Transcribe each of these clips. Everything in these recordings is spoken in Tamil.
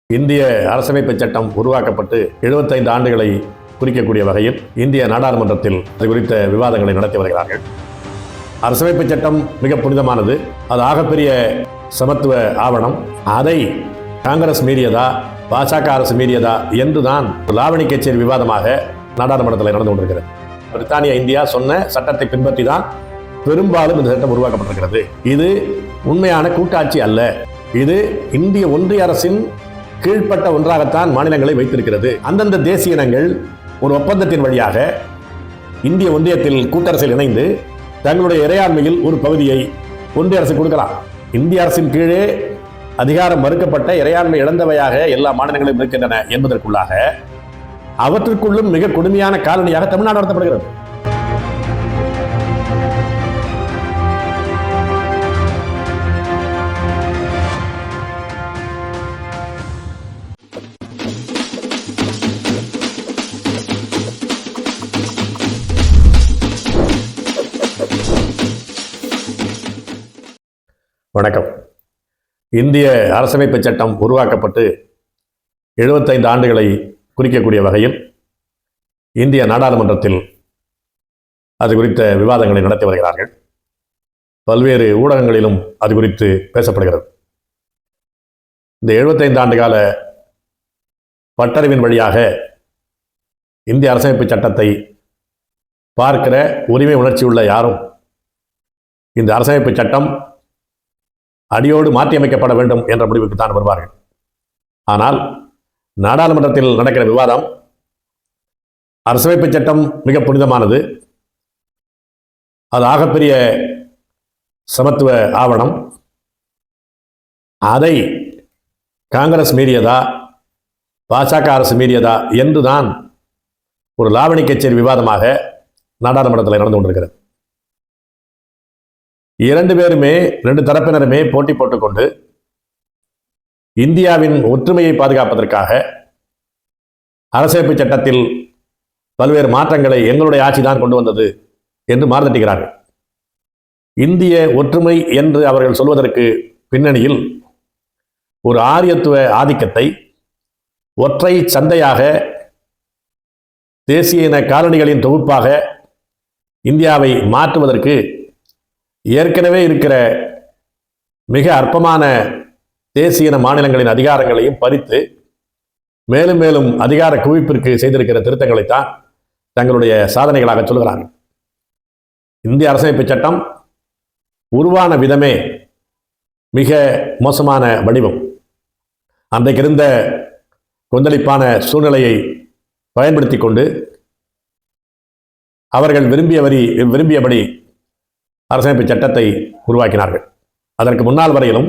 இந்திய அரசமைப்பு சட்டம் உருவாக்கப்பட்டு 75 ஆண்டுகளை குறிக்கக்கூடிய வகையில் இந்திய நாடாளுமன்றத்தில் அது குறித்த விவாதங்களை நடத்தி வருகிறார்கள். அரசமைப்பு சட்டம் மிக புனிதமானது. அது ஆகப்பெரிய சமத்துவ ஆவணம். அதை காங்கிரஸ் மீறியதா, பாஜக அரசு மீறியதா என்றுதான் லாவணி கச்சேரி விவாதமாக நாடாளுமன்றத்தில் நடந்து கொண்டிருக்கிறது. பிரித்தானியா இந்தியா சொன்ன சட்டத்தை பின்பற்றி தான் பெரும்பாலும் இந்த சட்டம் உருவாக்கப்பட்டிருக்கிறது. இது உண்மையான கூட்டாட்சி அல்ல. இது இந்திய ஒன்றிய அரசின் கீழ்ப்பட்ட ஒன்றாகத்தான் மாநிலங்களை வைத்திருக்கிறது. அந்தந்த தேசிய இனங்கள் ஒரு ஒப்பந்தத்தின் வழியாக இந்திய ஒன்றியத்தில் கூட்டரசில் இணைந்து தங்களுடைய இறையாண்மையில் ஒரு பகுதியை ஒன்றிய அரசு கொடுக்கலாம். இந்திய அரசின் கீழே அதிகாரம் மறுக்கப்பட்ட இறையாண்மை இழந்தவையாக எல்லா மாநிலங்களும் இருக்கின்றன என்பதற்குள்ளாக அவற்றுக்குள்ளும் மிக கொடுமையான காலனியாக தமிழ்நாடு நடத்தப்படுகிறது. வணக்கம். இந்திய அரசமைப்பு சட்டம் உருவாக்கப்பட்டு 75 ஆண்டுகளை குறிக்கக்கூடிய வகையில் இந்திய நாடாளுமன்றத்தில் அது குறித்த விவாதங்களை நடத்தி வருகிறார்கள். பல்வேறு ஊடகங்களிலும் அது குறித்து பேசப்படுகிறது. இந்த 75 ஆண்டு கால பட்டறிவின் வழியாக இந்திய அரசமைப்பு சட்டத்தை பார்க்கிற உரிமை உணர்ச்சி உள்ள யாரும் இந்த அரசமைப்பு சட்டம் அடியோடு மாற்றியமைக்கப்பட வேண்டும் என்ற முடிவுக்கு தான் வருவார்கள். ஆனால் நாடாளுமன்றத்தில் நடக்கிற விவாதம் அரசமைப்பு சட்டம் மிக புனிதமானது. அது ஆகப்பெரிய சமத்துவ ஆவணம். அதை காங்கிரஸ் மீறியதா, பாஜக அரசு மீறியதா என்றுதான் ஒரு லாவணி கச்சேரி விவாதமாக நாடாளுமன்றத்தில் நடந்து கொண்டிருக்கிறது. இரண்டு தரப்பினருமே போட்டி போட்டுக்கொண்டு இந்தியாவின் ஒற்றுமையை பாதுகாப்பதற்காக அரசமைப்பு சட்டத்தில் பல்வேறு மாற்றங்களை எங்களுடைய ஆட்சிதான் கொண்டு வந்தது என்று மாறுதட்டுகிறார்கள். இந்திய ஒற்றுமை என்று அவர்கள் சொல்வதற்கு பின்னணியில் ஒரு ஆரியத்துவ ஆதிக்கத்தை ஒற்றை சந்தையாக, தேசிய இன காலனிகளின் தொகுப்பாக இந்தியாவை மாற்றுவதற்கு ஏற்கனவே இருக்கிற மிக அற்பமான தேசிய இன மாநிலங்களின் அதிகாரங்களையும் பறித்து மேலும் மேலும் அதிகார குவிப்பிற்கு செய்திருக்கிற திருத்தங்களைத்தான் தங்களுடைய சாதனைகளாக சொல்கிறார்கள். இந்திய அரசமைப்பு சட்டம் உருவான விதமே மிக மோசமான வடிவம். அன்றைக்கு இருந்த கொந்தளிப்பான சூழ்நிலையை பயன்படுத்தி கொண்டு அவர்கள் விரும்பியபடி அரசமைப்பு சட்டத்தை உருவாக்கினார்கள். அதற்கு முன்னால் வரையிலும்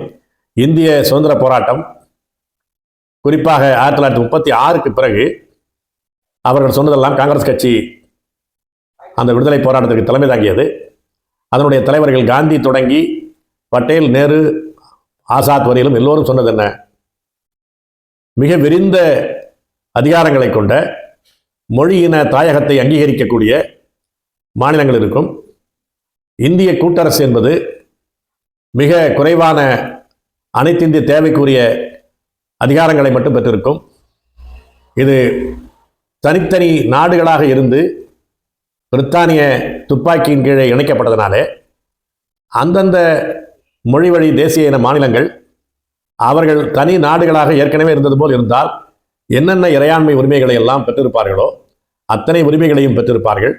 இந்திய சுதந்திர போராட்டம், குறிப்பாக 1936க்கு பிறகு அவர்கள் சொன்னதெல்லாம் காங்கிரஸ் கட்சி அந்த விடுதலை போராட்டத்திற்கு தலைமை தாங்கியது. அதனுடைய தலைவர்கள் காந்தி தொடங்கி பட்டேல், நேரு, ஆசாத் வரையிலும் எல்லோரும் சொன்னது என்ன? மிக விரிந்த அதிகாரங்களை கொண்ட மொழியின தாயகத்தை அங்கீகரிக்கக்கூடிய மாநிலங்கள் இருக்கும். இந்திய கூட்டரசு என்பது மிக குறைவான அனைத்திந்திய தேவைக்குரிய அதிகாரங்களை மட்டும் பெற்றிருக்கும். இது தனித்தனி நாடுகளாக இருந்து பிரித்தானிய துப்பாக்கியின் கீழே இணைக்கப்பட்டதனாலே அந்தந்த மொழி வழி தேசிய இன மாநிலங்கள் அவர்கள் தனி நாடுகளாக ஏற்கனவே இருந்தது போல் இருந்தால் என்னென்ன இறையாண்மை உரிமைகளை எல்லாம் பெற்றிருப்பார்களோ அத்தனை உரிமைகளையும் பெற்றிருப்பார்கள்.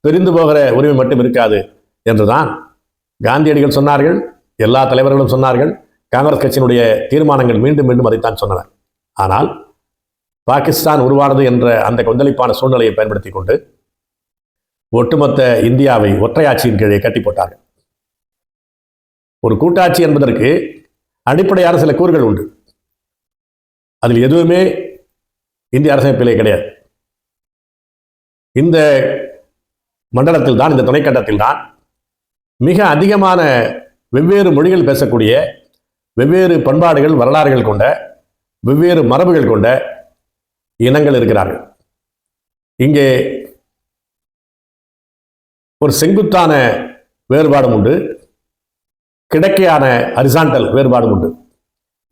பிரிந்து போகிற உரிமை மட்டும் இருக்காது என்றுதான் காந்தியடிகள் சொன்னார்கள். எல்லா தலைவர்களும் சொன்னார்கள். காங்கிரஸ் கட்சியினுடைய தீர்மானங்கள் மீண்டும் மீண்டும் அதைத்தான் சொன்னன. ஆனால் பாகிஸ்தான் உருவானது என்ற அந்த கொந்தளிப்பான சூழ்நிலையை பயன்படுத்தி கொண்டு ஒட்டுமொத்த இந்தியாவை ஒற்றையாட்சியின் கீழே கட்டி போட்டார்கள். ஒரு கூட்டாட்சி என்பதற்கு அடிப்படையான சில கூறுகள் உண்டு. அதில் எதுவுமே இந்திய அரசமைப்பிலே கிடையாது. இந்த மண்டலத்தில் தான், இந்த துணைக்கண்டத்தில் தான் மிக அதிகமான வெவ்வேறு மொழிகள் பேசக்கூடிய, வெவ்வேறு பண்பாடுகள், வரலாறுகள் கொண்ட, வெவ்வேறு மரபுகள் கொண்ட இனங்கள் இருக்கிறார்கள். இங்கே ஒரு செங்குத்தான வேறுபாடும் உண்டு, கிழக்கையான ஹரிசாண்டல் வேறுபாடும் உண்டு.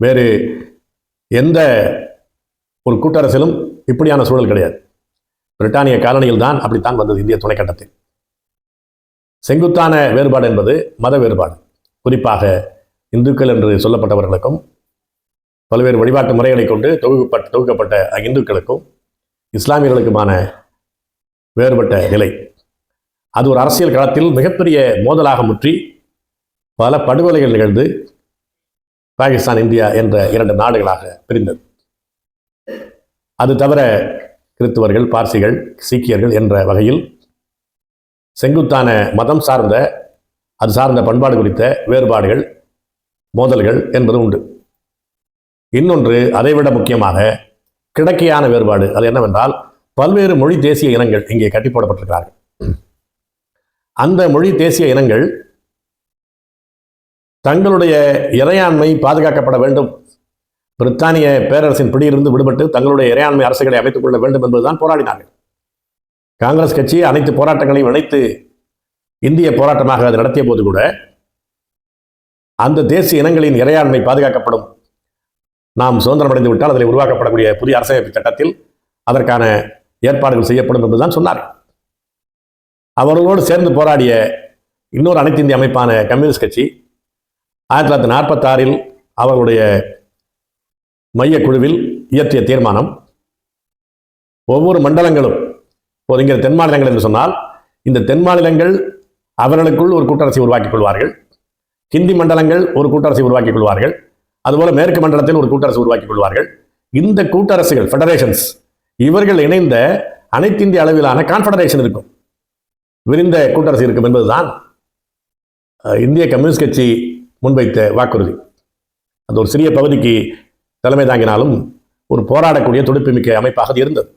வேறு எந்த ஒரு கூட்டரசிலும் இப்படியான சூழல் கிடையாது. பிரிட்டானிய காலனியில் தான் அப்படித்தான் வந்தது இந்திய துணைக்கண்டத்தில். செங்குத்தான வேறுபாடு என்பது மத வேறுபாடு. குறிப்பாக இந்துக்கள் என்று சொல்லப்பட்டவர்களுக்கும் பல்வேறு வழிபாட்டு முறைகளை கொண்டு தொகுக்கப்பட்ட இந்துக்களுக்கும் இஸ்லாமியர்களுக்குமான வேறுபட்ட நிலை. அது ஒரு அரசியல் களத்தில் மிகப்பெரிய மோதலாக முற்றி பல படுகொலைகள் நிகழ்ந்து பாகிஸ்தான், இந்தியா என்ற 2 நாடுகளாக பிரிந்தது. அது தவிர கிறிஸ்துவர்கள், பார்சிகள், சீக்கியர்கள் என்ற வகையில் செங்குத்தான மதம் சார்ந்த அது சார்ந்த பண்பாடு குறித்த வேறுபாடுகள், மோதல்கள் என்பது உண்டு. இன்னொன்று அதைவிட முக்கியமாக கிழக்கியான வேறுபாடு. அது என்னவென்றால் பல்வேறு மொழி தேசிய இனங்கள் இங்கே கட்டி போடப்பட்டிருக்கிறார்கள். அந்த மொழி தேசிய இனங்கள் தங்களுடைய இறையாண்மை பாதுகாக்கப்பட வேண்டும், பிரித்தானிய பேரரசின் பிடியிலிருந்து விடுபட்டு தங்களுடைய இறையாண்மை அரசுகளை அமைத்துக் கொள்ள வேண்டும் என்பதுதான் போராடினார்கள். காங்கிரஸ் கட்சி அனைத்து போராட்டங்களையும் இணைத்து இந்திய போராட்டமாக அது நடத்திய போது கூட அந்த தேசிய இனங்களின் இறையாண்மை பாதுகாக்கப்படும், நாம் சுதந்திரம் அடைந்து விட்டால் அதில் உருவாக்கப்படக்கூடிய புதிய அரசியலமைப்பு சட்டத்தில் அதற்கான ஏற்பாடுகள் செய்யப்படும் என்றுதான் சொன்னார். அவர்களோடு சேர்ந்து போராடிய இன்னொரு அனைத்து இந்திய அமைப்பான கம்யூனிஸ்ட் கட்சி 1946 அவர்களுடைய மையக்குழுவில் இயற்றிய தீர்மானம், ஒவ்வொரு மண்டலங்களும், இங்கே தென் மாநிலங்கள் என்று சொன்னால் இந்த தென் மாநிலங்கள் அவர்களுக்குள் ஒரு கூட்டரசை உருவாக்கிக் கொள்வார்கள், ஹிந்தி மண்டலங்கள் ஒரு கூட்டரசை உருவாக்கிக் கொள்வார்கள், அதுபோல மேற்கு மண்டலத்தில் ஒரு கூட்டரசு உருவாக்கிக் கொள்வார்கள். இந்த கூட்டரசுகள், ஃபெடரேஷன்ஸ், இவர்கள் இணைந்த அனைத்து இந்திய அளவிலான கான்ஃபெடரேஷன் இருக்கும், விரிந்த கூட்டரசு இருக்கும் என்பதுதான் இந்திய கம்யூனிஸ்ட் கட்சி முன்வைத்த வாக்குறுதி. அந்த ஒரு சிறிய பகுதிக்கு தலைமை தாங்கினாலும் ஒரு போராடக்கூடிய துடிப்புமிக்க அமைப்பாக இருந்தது.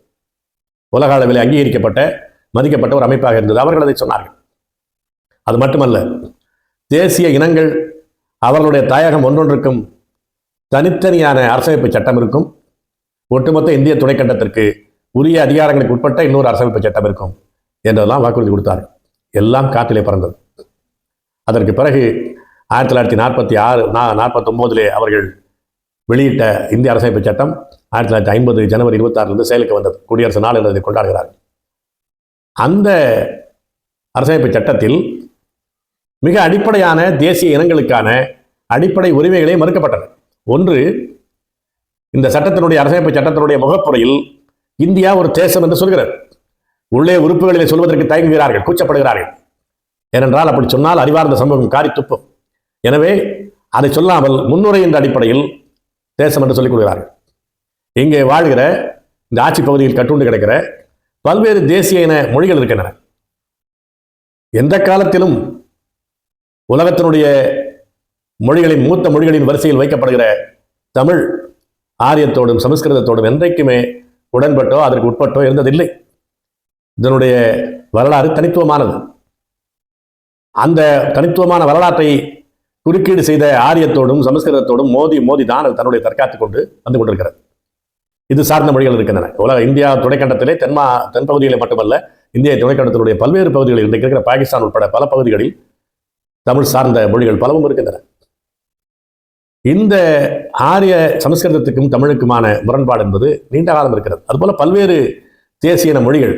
உலக அளவில் அங்கீகரிக்கப்பட்ட, மதிக்கப்பட்ட ஒரு அமைப்பாக இருந்தது. அவர்கள் அதை சொன்னார்கள். அது மட்டுமல்ல, தேசிய இனங்கள் அவர்களுடைய தாயகம் ஒன்றொன்றுக்கும் தனித்தனியான அரசமைப்பு சட்டம் இருக்கும், ஒட்டுமொத்த இந்திய துணைக்கண்டத்திற்கு உரிய அதிகாரங்களுக்கு உட்பட்ட இன்னொரு அரசமைப்பு சட்டம் இருக்கும் என்றெல்லாம் வாக்குறுதி கொடுத்தார்கள். எல்லாம் காற்றிலே பறந்தது. அதற்கு பிறகு 1946-49 அவர்கள் வெளியிட்ட இந்திய அரசமைப்பு சட்டம் 1950 ஜனவரி 26 செயலுக்கு வந்தது. குடியரசு நாள் என்பதை கொண்டாடுகிறார்கள். அந்த அரசமைப்பு சட்டத்தில் மிக அடிப்படையான தேசிய இனங்களுக்கான அடிப்படை உரிமைகளே மறுக்கப்பட்டன. ஒன்று, இந்த சட்டத்தினுடைய அரசமைப்பு சட்டத்தினுடைய முகப்புறையில் இந்தியா ஒரு தேசம் என்று சொல்கிறது. உள்ளே உறுப்புகளிலே சொல்வதற்கு தயங்குகிறார்கள், கூச்சப்படுகிறார்கள். ஏனென்றால் அப்படி சொன்னால் அறிவார்ந்த சமூகம் காரி துப்பும். எனவே அதை சொல்லாமல் முன்னுரை என்ற அடிப்படையில் தேசம் என்று சொல்லிக் கொள்கிறார்கள். இங்கே வாழ்கிற இந்த ஆட்சி பகுதியில் கட்டுண்டு கிடக்கிற பல்வேறு தேசிய இன மொழிகள் இருக்கின்றன. எந்த காலத்திலும் உலகத்தினுடைய மொழிகளின் மூத்த மொழிகளின் வரிசையில் வைக்கப்படுகிற தமிழ் ஆரியத்தோடும் சமஸ்கிருதத்தோடும் என்றைக்குமே உடன்பட்டோ அதற்கு உட்பட்டோ இருந்ததில்லை. இதனுடைய வரலாறு தனித்துவமானது. அந்த தனித்துவமான வரலாற்றை குறுக்கீடு செய்த ஆரியத்தோடும் சமஸ்கிருதத்தோடும் மோதி தான் அது தன்னுடைய தற்காத்துக் கொண்டு வந்து கொண்டிருக்கிறது. இது சார்ந்த மொழிகள் இருக்கின்றன. இந்தியா துணைக்கண்டத்திலே தென்பகுதிகளை மட்டுமல்ல, இந்திய துணைக்கண்டத்தினுடைய பல்வேறு பகுதிகளில் இன்றைக்கு இருக்கிற பாகிஸ்தான் உட்பட பல பகுதிகளில் தமிழ் சார்ந்த மொழிகள் பலவும் இருக்கின்றன. இந்த ஆரிய சமஸ்கிருதத்துக்கும் தமிழுக்குமான முரண்பாடு என்பது நீண்ட காலம் இருக்கிறது. அதுபோல பல்வேறு தேசிய மொழிகள்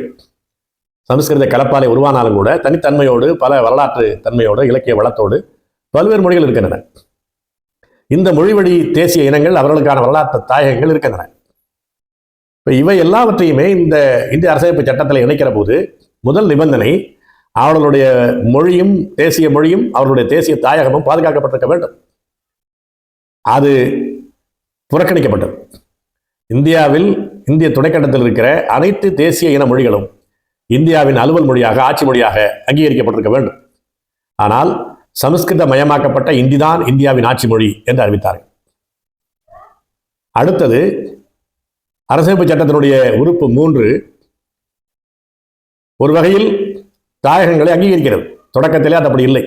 சமஸ்கிருத கலப்பாலை உருவானாலும் கூட தனித்தன்மையோடு, பல வரலாற்று தன்மையோடு, இலக்கிய வளத்தோடு பல்வேறு மொழிகள் இருக்கின்றன. இந்த மொழிவழி தேசிய இனங்கள் அவர்களுக்கான வரலாற்று தாயகங்கள் இருக்கின்றன. இவை எல்லாவற்றையுமே இந்த இந்திய அரசமைப்பு சட்டத்தில் இணைக்கிற போது முதல் நிபந்தனை, அவர்களுடைய மொழியும் தேசிய மொழியும் அவர்களுடைய தேசிய தாயகமும் பாதுகாக்கப்பட்டிருக்க வேண்டும். அது புறக்கணிக்கப்பட்டது. இந்தியாவில், இந்திய துணைக்கண்டத்தில் இருக்கிற அனைத்து தேசிய இன மொழிகளும் இந்தியாவின் அலுவல் மொழியாக, ஆட்சி மொழியாக அங்கீகரிக்கப்பட்டிருக்க வேண்டும். ஆனால் சமஸ்கிருத மயமாக்கப்பட்ட இந்திதான் இந்தியாவின் ஆட்சி மொழி என்று அறிவித்தார்கள். அடுத்தது, அரசமைப்பு சட்டத்தினுடைய உறுப்பு 3 ஒரு வகையில் தாயகங்களை அங்கீகரிக்கிறது. தொடக்கத்திலே அது அப்படி இல்லை.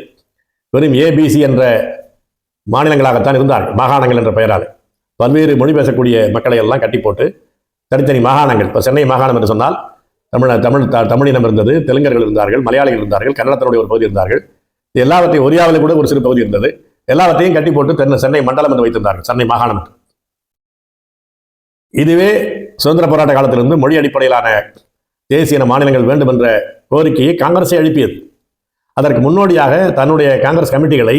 வெறும் ஏபிசி என்ற மாநிலங்களாகத்தான் இருந்தார்கள், மாகாணங்கள் என்ற பெயரால். பல்வேறு மொழி பேசக்கூடிய மக்களை எல்லாம் கட்டி போட்டு தனித்தனி மாகாணங்கள். இப்போ சென்னை மாகாணம் என்று சொன்னால் தமிழினம் இருந்தது, தெலுங்கர்கள் இருந்தார்கள், மலையாளிகள் இருந்தார்கள், கன்னடத்தினுடைய ஒரு பகுதி இருந்தார்கள். எல்லாவற்றையும், ஒரியாவில் கூட ஒரு சிறு பகுதி இருந்தது. எல்லாவற்றையும் கட்டி போட்டு சென்னை மண்டலம் என்று வைத்திருந்தார்கள், சென்னை மாகாணம். இதுவே சுதந்திர போராட்ட காலத்திலிருந்து மொழி அடிப்படையிலான தேசிய மாநிலங்கள் வேண்டும் என்ற கோரிக்கையை காங்கிரஸை எழுப்பியது. அதற்கு முன்னோடியாக தன்னுடைய காங்கிரஸ் கமிட்டிகளை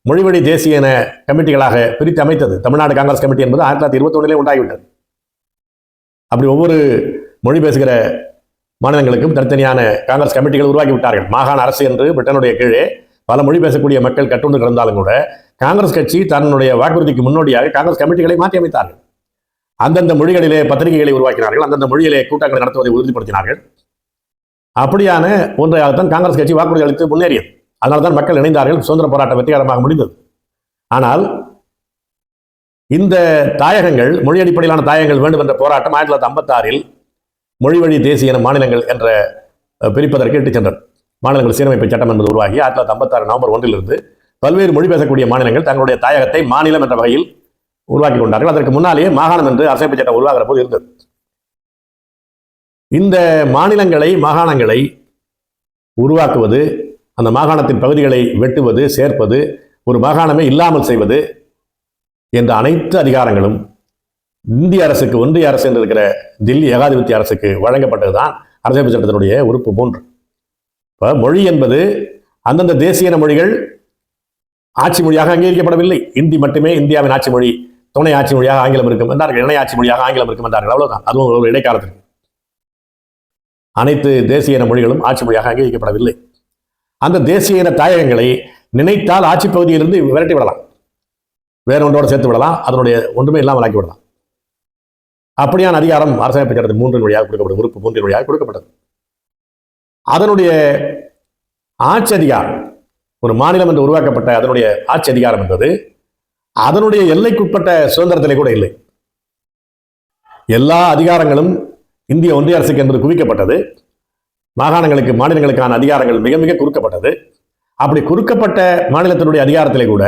மொழிவழி தேசிய கமிட்டிகளாக பிரித்து அமைத்தது. தமிழ்நாடு காங்கிரஸ் கமிட்டி என்பது 1921 உண்டாகிவிட்டது. அப்படி ஒவ்வொரு மொழி பேசுகிற மாநிலங்களுக்கும் தனித்தனியான காங்கிரஸ் கமிட்டிகள் உருவாக்கி விட்டார்கள். மாகாண அரசு என்று பிரிட்டனுடைய கீழே பல மொழி பேசக்கூடிய மக்கள் கட்டுண்டு கிடந்தாலும் கூட காங்கிரஸ் கட்சி தன்னுடைய வாக்குறுதிக்கு முன்னோடியாக காங்கிரஸ் கமிட்டிகளை மாற்றி அமைத்தார்கள். அந்தந்த மொழிகளிலே பத்திரிகைகளை உருவாக்கினார்கள், அந்தந்த மொழியிலே கூட்டங்களை நடத்துவதை உறுதிப்படுத்தினார்கள். அப்படியான ஒன்றையாகத்தான் காங்கிரஸ் கட்சி வாக்குறுதி அளித்து முன்னேறியது. அதனால்தான் மக்கள் இணைந்தார்கள், சுதந்திர போராட்டம் வெற்றிகரமாக முடிந்தது. ஆனால் இந்த தாயகங்கள், மொழி அடிப்படையிலான தாயகங்கள் வேண்டும் என்ற போராட்டம் 1956 மொழி வழி தேசிய மாநிலங்கள் என்ற பிரிப்பதற்கு இட்டுச் சென்றது. மாநிலங்கள் சீரமைப்பு சட்டம் என்பது உருவாகி 1956 நவம்பர் 1 பல்வேறு மொழி பேசக்கூடிய மாநிலங்கள் தங்களுடைய தாயகத்தை மாநிலம் என்ற வகையில் உருவாக்கி கொண்டார்கள். அதற்கு முன்னாலேயே மாகாணம் என்று அரசமைப்பு சட்டம் உருவாகிற போது இருந்தது. இந்த மாநிலங்களை, மாகாணங்களை உருவாக்குவது, அந்த மாகாணத்தின் பகுதிகளை வெட்டுவது, சேர்ப்பது, ஒரு மாகாணமே இல்லாமல் செய்வது என்ற அனைத்து அதிகாரங்களும் இந்திய அரசுக்கு, ஒன்றிய அரசு என்று இருக்கிற தில்லி ஏகாதிபத்திய அரசுக்கு வழங்கப்பட்டதுதான் அரசமைப்பு சட்டத்தினுடைய உறுப்பு 3. இப்போ மொழி என்பது அந்தந்த தேசிய மொழிகள் ஆட்சி மொழியாக அங்கீகரிக்கப்படவில்லை. இந்தி மட்டுமே இந்தியாவின் ஆட்சி மொழி, துணை ஆட்சி மொழியாக ஆங்கிலம் இருக்கும் என்றார்கள், இணை ஆட்சி மொழியாக ஆங்கிலம் இருக்கும் என்றார்கள். அவ்வளவுதான். அதுவும் ஒரு இடைக்காலத்திற்கு. அனைத்து தேசிய மொழிகளும் ஆட்சி மொழியாக அங்கீகரிக்கப்படவில்லை. அந்த தேசிய தாயகங்களை நினைத்தால் ஆட்சி பகுதியிலிருந்து விரட்டி விடலாம், வேற ஒன்றோடு சேர்த்து விடலாம், அதனுடைய ஒன்றுமே இல்லாமல் ஆக்கி விடலாம். அப்படியான அதிகாரம் அரசமைப்பு சட்டத்தின் 3 வழியாக கொடுக்கப்பட்டது, உறுப்பு 3 வழியாக கொடுக்கப்பட்டது. அதனுடைய ஆட்சி அதிகாரம், ஒரு மாநிலம் என்று உருவாக்கப்பட்ட அதனுடைய ஆட்சி அதிகாரம் என்பது அதனுடைய எல்லைக்குட்பட்ட சுதந்திரத்திலே கூட இல்லை. எல்லா அதிகாரங்களும் இந்திய ஒன்றிய அரசுக்கு என்பது குவிக்கப்பட்டது. மாகாணங்களுக்கு, மாநிலங்களுக்கான அதிகாரங்கள் மிக மிக குறுக்கப்பட்டது. அப்படி குறுக்கப்பட்ட மாநிலத்தினுடைய அதிகாரத்திலே கூட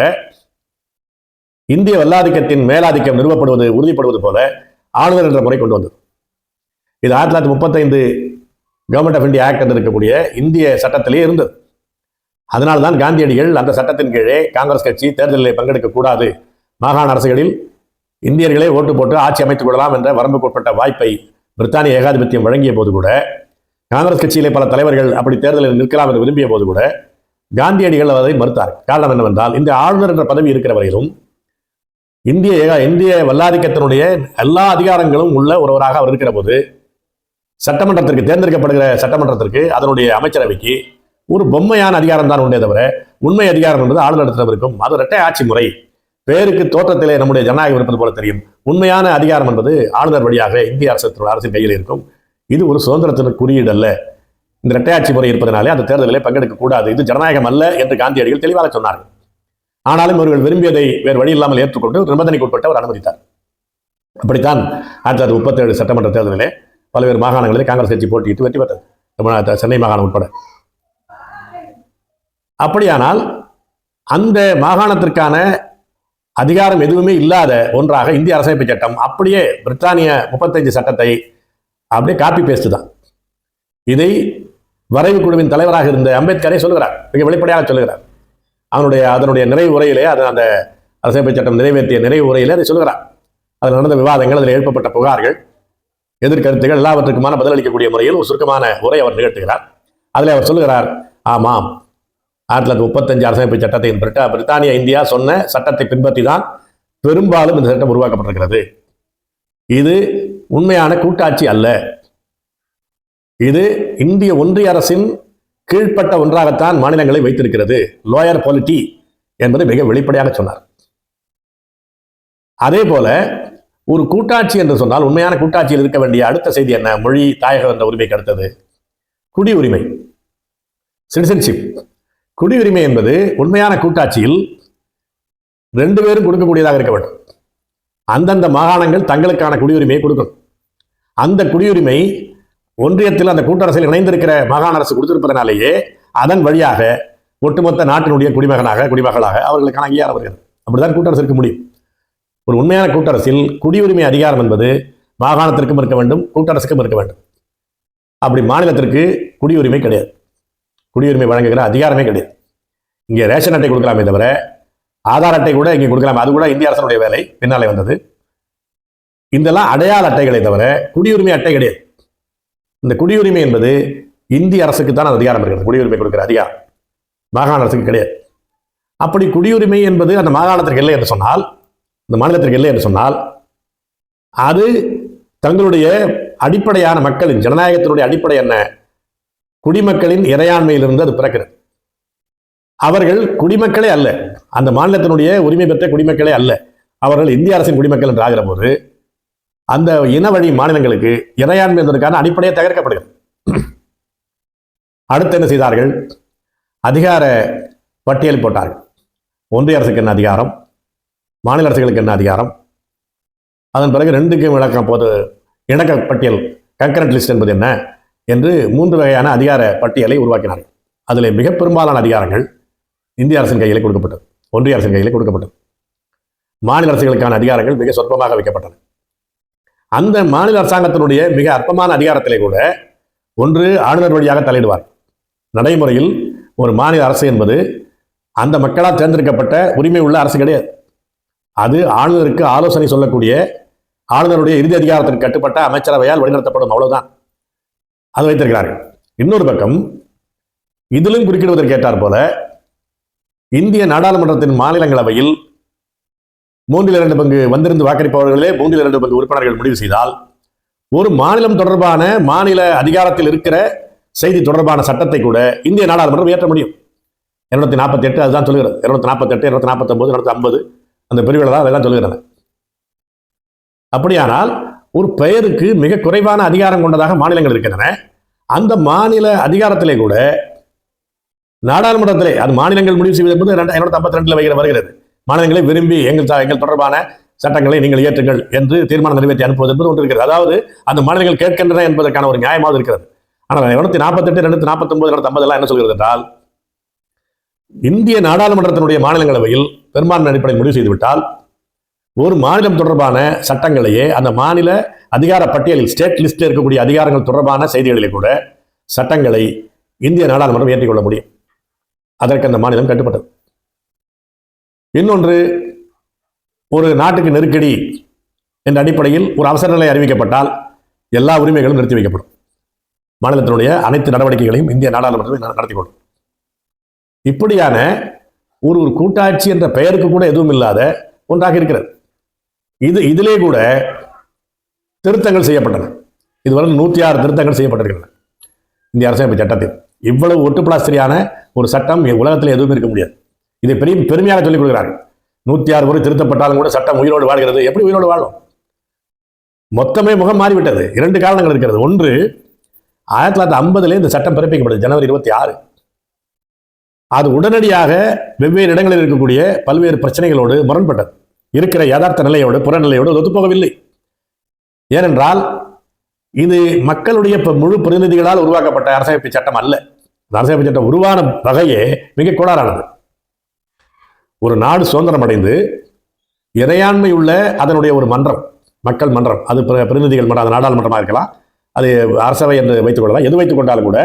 இந்திய வல்லாதிக்கத்தின் மேலாதிக்கம் நிறுவப்படுவது, உறுதிப்படுவது போல ஆளுநர் என்ற முறை கொண்டு வந்தது. இது 1935 கவர்மெண்ட் ஆஃப் இந்தியா ஆக்ட் என்று இருக்கக்கூடிய இந்திய சட்டத்திலே இருந்தது. அதனால்தான் காந்தியடிகள் அந்த சட்டத்தின் கீழே காங்கிரஸ் கட்சி தேர்தலில் பங்கெடுக்க கூடாது, மாகாண அரசுகளில் இந்தியர்களே ஓட்டு போட்டு ஆட்சி அமைத்துக் கொள்ளலாம் என்ற வரம்புக்குட்பட்ட வாய்ப்பை பிரித்தானிய ஏகாதிபத்தியம் வழங்கிய போது கூட, காங்கிரஸ் கட்சியிலே பல தலைவர்கள் அப்படி தேர்தலில் நிற்கலாம் என்று விரும்பிய போது கூட காந்தியடிகள் அதை மறுத்தார். காரணம் என்னவென்றால், இந்த ஆளுநர் என்ற பதவி இருக்கிற வரையிலும் இந்திய வல்லாதிக்கத்தினுடைய எல்லா அதிகாரங்களும் உள்ள ஒருவராக அவர் இருக்கிற போது, சட்டமன்றத்திற்கு, தேர்ந்தெடுக்கப்படுகிற சட்டமன்றத்திற்கு, அதனுடைய அமைச்சரவைக்கு ஒரு பொம்மையான அதிகாரம் தான் உண்டே தவிர உண்மை அதிகாரம் என்பது ஆளுநரிடம் இருக்கும். அது இரட்டை ஆட்சி முறை. பேருக்கு தோற்றத்திலே நம்முடைய ஜனநாயகம் இருப்பது போல தெரியும். உண்மையான அதிகாரம் என்பது ஆளுநர் வழியாக இந்திய அரசின் கையில் இருக்கும். இது ஒரு சுதந்திரத்தின் குறியீடு அல்ல. இந்த இரட்டை ஆட்சி முறை இருப்பதனாலே அந்த தேர்தலிலே பங்கெடுக்க கூடாது, இது ஜனநாயகம் அல்ல என்று காந்தியடிகள் தெளிவாக சொன்னார்கள். ஆனாலும் இவர்கள் விரும்பியதை வேறு வழி இல்லாமல் ஏற்றுக்கொண்டு நிபந்தனைக்கு உட்பட்டு அவர் அனுமதித்தார். அப்படித்தான் 1937 சட்டமன்ற தேர்தலிலே பல்வேறு மாகாணங்களில் காங்கிரஸ் கட்சி போட்டியிட்டு வெற்றி பெற்றது, சென்னை மாகாணம் உட்பட. அப்படியானால் அந்த மாகாணத்திற்கான அதிகாரம் எதுவுமே இல்லாத ஒன்றாக இந்திய அரசமைப்பு சட்டம் அப்படியே பிரித்தானிய 35 சட்டத்தை அப்படியே காப்பி பேஸ்ட் தான். இதை வரைவு குழுவின் தலைவராக இருந்த அம்பேத்கரே சொல்லுகிறார், மிக வெளிப்படையாக சொல்லுகிறார். அதனுடைய நிறைவு உரையிலே, அந்த அரசமைப்பு சட்டம் நிறைவேற்றிய நிறைவு உரையிலே அதை சொல்லுகிறார். அதில் நடந்த விவாதங்கள், அதில் எழுப்பப்பட்ட புகார்கள், எதிர்கருத்துகள் எல்லாவற்றுக்குமான பதிலளிக்கக்கூடிய முறையில் ஒரு சுருக்கமான உரை அவர் நிகழ்த்துகிறார். அதில் அவர் சொல்லுகிறார், ஆமாம், 1935 அரசமைப்பு சட்டத்தை பிரித்தானிய இந்தியா சொன்ன சட்டத்தை பின்பற்றி தான் பெரும்பாலும் இந்த சட்டம் உருவாக்கப்பட்டிருக்கிறது. இது உண்மையான கூட்டாட்சி அல்ல, இது இந்திய ஒன்றிய அரசின் கீழ்ப்பட்ட ஒன்றாகத்தான் மாநிலங்களை வைத்திருக்கிறது, லோயர் பாலிட்டி என்பதை மிக வெளிப்படையாக சொன்னார். அதே போல ஒரு கூட்டாட்சி என்று சொன்னால், உண்மையான கூட்டாட்சியில் இருக்க வேண்டிய அடுத்த செய்தி என்ன? மொழி, தாயகம் என்ற உரிமைக்கு அடுத்தது குடியுரிமை, சிட்டிசன்ஷிப். குடியுரிமை என்பது உண்மையான கூட்டாட்சியில் 2 பேரும் கொடுக்கக்கூடியதாக இருக்க வேண்டும். அந்தந்த மாகாணங்கள் தங்களுக்கான குடியுரிமையை கொடுக்கணும். அந்த குடியுரிமை ஒன்றியத்தில், அந்த கூட்டரசில் இணைந்திருக்கிற மாகாண அரசு கொடுத்திருப்பதனாலேயே அதன் வழியாக ஒட்டுமொத்த நாட்டினுடைய குடிமகளாக அவர்களுக்கான அங்கீகாரம் வருகிறது. அப்படிதான் கூட்டரசு இருக்க முடியும். ஒரு உண்மையான கூட்டரசில் குடியுரிமை அதிகாரம் என்பது மாகாணத்திற்கும் இருக்க வேண்டும், கூட்டரசுக்கும் இருக்க வேண்டும். அப்படி மாநிலத்திற்கு குடியுரிமை கிடையாது, குடியுரிமை வழங்குகிற அதிகாரமே கிடையாது. இங்கே ரேஷன் அட்டை கொடுக்கலாமே தவிர ஆதார் அட்டை கூட இங்கே கொடுக்கலாம், அது கூட இந்திய அரசனுடைய வேலை, பின்னாலே வந்தது. இதெல்லாம் அடையாள அட்டைகளை தவிர குடியுரிமை அட்டை கிடையாது. இந்த குடியுரிமை என்பது இந்திய அரசுக்கு தான் அதிகாரம் இருக்கிறது. குடியுரிமை கொடுக்கிற அதிகாரம் மாகாண அரசுக்கு கிடையாது. அப்படி குடியுரிமை என்பது அந்த மாகாணத்திற்கு இல்லை என்று சொன்னால், இந்த மாநிலத்திற்கு இல்லை என்று சொன்னால், அது தங்களுடைய அடிப்படையான மக்களின் ஜனநாயகத்தினுடைய அடிப்படை என்ன, குடிமக்களின் இறையாண்மையிலிருந்து அது பிறக்கிறது. அவர்கள் குடிமக்களே அல்ல, அந்த மாநிலத்தினுடைய உரிமை பெற்ற குடிமக்களே அல்ல, அவர்கள் இந்திய அரசின் குடிமக்கள் என்று ஆகிற போது அந்த இன வழி மாநிலங்களுக்கு இறையாண்மை என்பதற்கான அடிப்படையை தகர்க்கப்படுகிறது. அடுத்து என்ன செய்தார்கள்? அதிகார பட்டியல் போட்டார்கள். ஒன்றிய அரசுக்கு என்ன அதிகாரம், மாநில அரசுகளுக்கு என்ன அதிகாரம், அதன் பிறகு ரெண்டுக்கும் விளக்கம் போது இணக்க பட்டியல் கன்கரண்ட் லிஸ்ட் என்பது என்ன என்று 3 வகையான அதிகார பட்டியலை உருவாக்கினார்கள். அதில் மிக பெரும்பாலான அதிகாரங்கள் இந்திய அரசின் கையில் கொடுக்கப்பட்டது, ஒன்றிய அரசின் கையில் கொடுக்கப்பட்டது. மாநில அரசுகளுக்கான அதிகாரங்கள் மிக சொற்பமாக வைக்கப்பட்டன. அந்த மாநில அரசாங்கத்தினுடைய மிக அற்பமான அதிகாரத்திலே கூட ஒன்று ஆளுநர் வழியாக தலையிடுவார். நடைமுறையில் ஒரு மாநில அரசு என்பது அந்த மக்களால் தேர்ந்தெடுக்கப்பட்ட உரிமை உள்ள அரசு கிடையாது. அது ஆளுநருக்கு ஆலோசனை சொல்லக்கூடிய, ஆளுநருடைய இறுதி அதிகாரத்திற்கு கட்டுப்பட்ட அமைச்சரவையால் வழிநடத்தப்படும், அவ்வளவுதான். அது வைத்திருக்கிறார்கள். இன்னொரு பக்கம் இதிலும் குறுக்கிடுவதற்கு ஏற்றார் போல இந்திய நாடாளுமன்றத்தின் மாநிலங்களவையில் 3/2 பங்கு வந்திருந்து வாக்களிப்பவர்களே 3/2 பங்கு உறுப்பினர்கள் முடிவு செய்தால் ஒரு மாநிலம் தொடர்பான மாநில அதிகாரத்தில் இருக்கிற செய்தி தொடர்பான சட்டத்தை கூட இந்திய நாடாளுமன்றம் இயற்ற முடியும். 248 அதுதான் சொல்லுகிறது. 248, 249, 250 அந்த பிரிவுகள் தான் அதெல்லாம் சொல்லுகிறன. அப்படியானால் ஒரு பெயருக்கு மிக குறைவான அதிகாரம் கொண்டதாக மாநிலங்கள் இருக்கின்றன. அந்த மாநில அதிகாரத்திலே கூட நாடாளுமன்றத்திலே அது மாநிலங்கள் முடிவு செய்வது என்பது 252 வருகிறது. மாநிலங்களை விரும்பி எங்கள் தொடர்பான சட்டங்களை நீங்கள் இயற்றுங்கள் என்று தீர்மானம் நிறைவேற்றி அனுப்புவது என்பது ஒன்று இருக்கிறது. அதாவது அந்த மாநிலங்கள் கேட்கின்றன என்பதற்கான ஒரு நியாயமாக இருக்கிறது. ஆனால் 248, 249, 250 எல்லாம் என்ன சொல்கிறது என்றால், இந்திய நாடாளுமன்றத்தினுடைய மாநிலங்களவையில் பெரும்பான்மை அடிப்படையில் முடிவு செய்துவிட்டால் ஒரு மாநிலம் தொடர்பான சட்டங்களையே அந்த மாநில அதிகார பட்டியலில் ஸ்டேட் லிஸ்டில் இருக்கக்கூடிய அதிகாரங்கள் தொடர்பான செய்திகளிலே கூட சட்டங்களை இந்திய நாடாளுமன்றம் ஏற்றிக்கொள்ள முடியும். அதற்கு அந்த மாநிலம் கட்டுப்பட்டது. இன்னொன்று, ஒரு நாட்டுக்கு நெருக்கடி என்ற அடிப்படையில் ஒரு அவசர நிலை அறிவிக்கப்பட்டால் எல்லா உரிமைகளும் நிறுத்தி வைக்கப்படும். மாநிலத்தினுடைய அனைத்து நடவடிக்கைகளையும் இந்திய நாடாளுமன்றம் நடத்தி கொள்ளும். இப்படியான ஒரு கூட்டாட்சி என்ற பெயருக்கு கூட எதுவும் இல்லாத ஒன்றாக இருக்கிறது. இதிலே கூட திருத்தங்கள் செய்யப்பட்டன. இதுவரை 106 திருத்தங்கள் செய்யப்பட்டிருக்கின்றன இந்திய அரசியலமைப்பு சட்டத்தில். இவ்வளவு ஒட்டுப்பிளாஸ்திரியான ஒரு சட்டம் உலகத்தில் எதுவும் இருக்க முடியாது. இதை பெருமையாக சொல்லிக் கொடுக்கிறார்கள். 106 முறை திருத்தப்பட்டாலும் கூட சட்டம் உயிரோடு வாழ்கிறது. எப்படி உயிரோடு வாழும்? மொத்தமே முகம் மாறிவிட்டது. 2 காரணங்கள் இருக்கிறது. ஒன்று, 1950 இந்த சட்டம் பிறப்பிக்கப்பட்டது, ஜனவரி 26. அது உடனடியாக வெவ்வேறு இடங்களில் இருக்கக்கூடிய பல்வேறு பிரச்சனைகளோடு முரண்பட்டது. இருக்கிற யதார்த்த நிலையோடு புறநிலையோடு ஒத்துப்போகவில்லை. ஏனென்றால் இது மக்களுடைய முழு பிரதிநிதிகளால் உருவாக்கப்பட்ட அரசியலமைப்பு சட்டம் அல்ல. அரசியலமைப்பு சட்டம் உருவான வகையே மிக கோளாறானது. ஒரு நாடு சுதந்திரம் அடைந்து இறையாண்மை உள்ள அதனுடைய ஒரு மன்றம், மக்கள் மன்றம், அது பிரதிநிதிகள் மன்றம், அது நாடாளுமன்றமாக இருக்கலாம், அது அரசவை என்று வைத்துக் கொள்ளலாம், எது வைத்துக் கொண்டாலும் கூட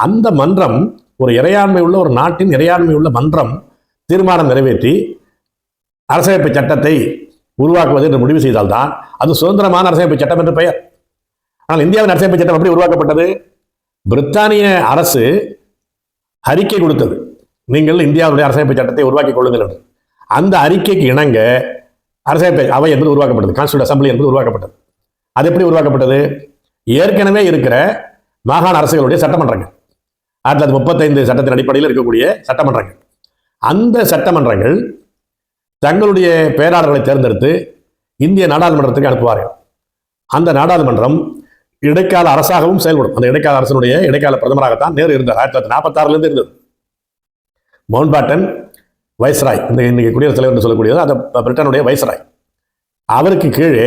அந்த மன்றம், ஒரு இறையாண்மை உள்ள ஒரு நாட்டின் இறையாண்மை உள்ள மன்றம் தீர்மானம் நிறைவேற்றி அரசியலமைப்பு சட்டத்தை உருவாக்குவது என்று முடிவு செய்தால்தான் அது சுதந்திரமான அரசியலமைப்பு சட்டம் என்று பெயர். ஆனால் இந்தியாவின் அரசியலமைப்பு சட்டம் எப்படி உருவாக்கப்பட்டது? பிரித்தானிய அரசு அறிக்கை கொடுத்தது, நீங்கள் இந்தியாவுடைய அரசியலமைப்பு சட்டத்தை உருவாக்கிக் கொள்ளுங்கள் என்று. அந்த அறிக்கைக்கு இணங்க அரசியலமைப்பு அவை என்பது உருவாக்கப்பட்டது, கான்ஸ்டிடியூட் அசம்பிளி என்பது உருவாக்கப்பட்டது. அது எப்படி உருவாக்கப்பட்டது? ஏற்கனவே இருக்கிற மாகாண அரசுகளுடைய சட்டமன்றங்கள், 1935 சட்டத்தின் அடிப்படையில் இருக்கக்கூடிய சட்டமன்றங்கள், அந்த சட்டமன்றங்கள் தங்களுடைய பேராளர்களை தேர்ந்தெடுத்து இந்திய நாடாளுமன்றத்துக்கு அனுப்புவார்கள். அந்த நாடாளுமன்றம் இடைக்கால அரசாகவும் செயல்படும். அந்த இடைக்கால அரசனுடைய இடைக்கால பிரதமராகத்தான் நேரு இருந்தார். 1946 இருந்தது. மவுண்ட் பேட்டன் வைஸ்ராய், இன்னைக்கு குடியரசுத் தலைவர் என்று சொல்லக்கூடியது அந்த பிரிட்டனுடைய வைஸ்ராய். அவருக்கு கீழே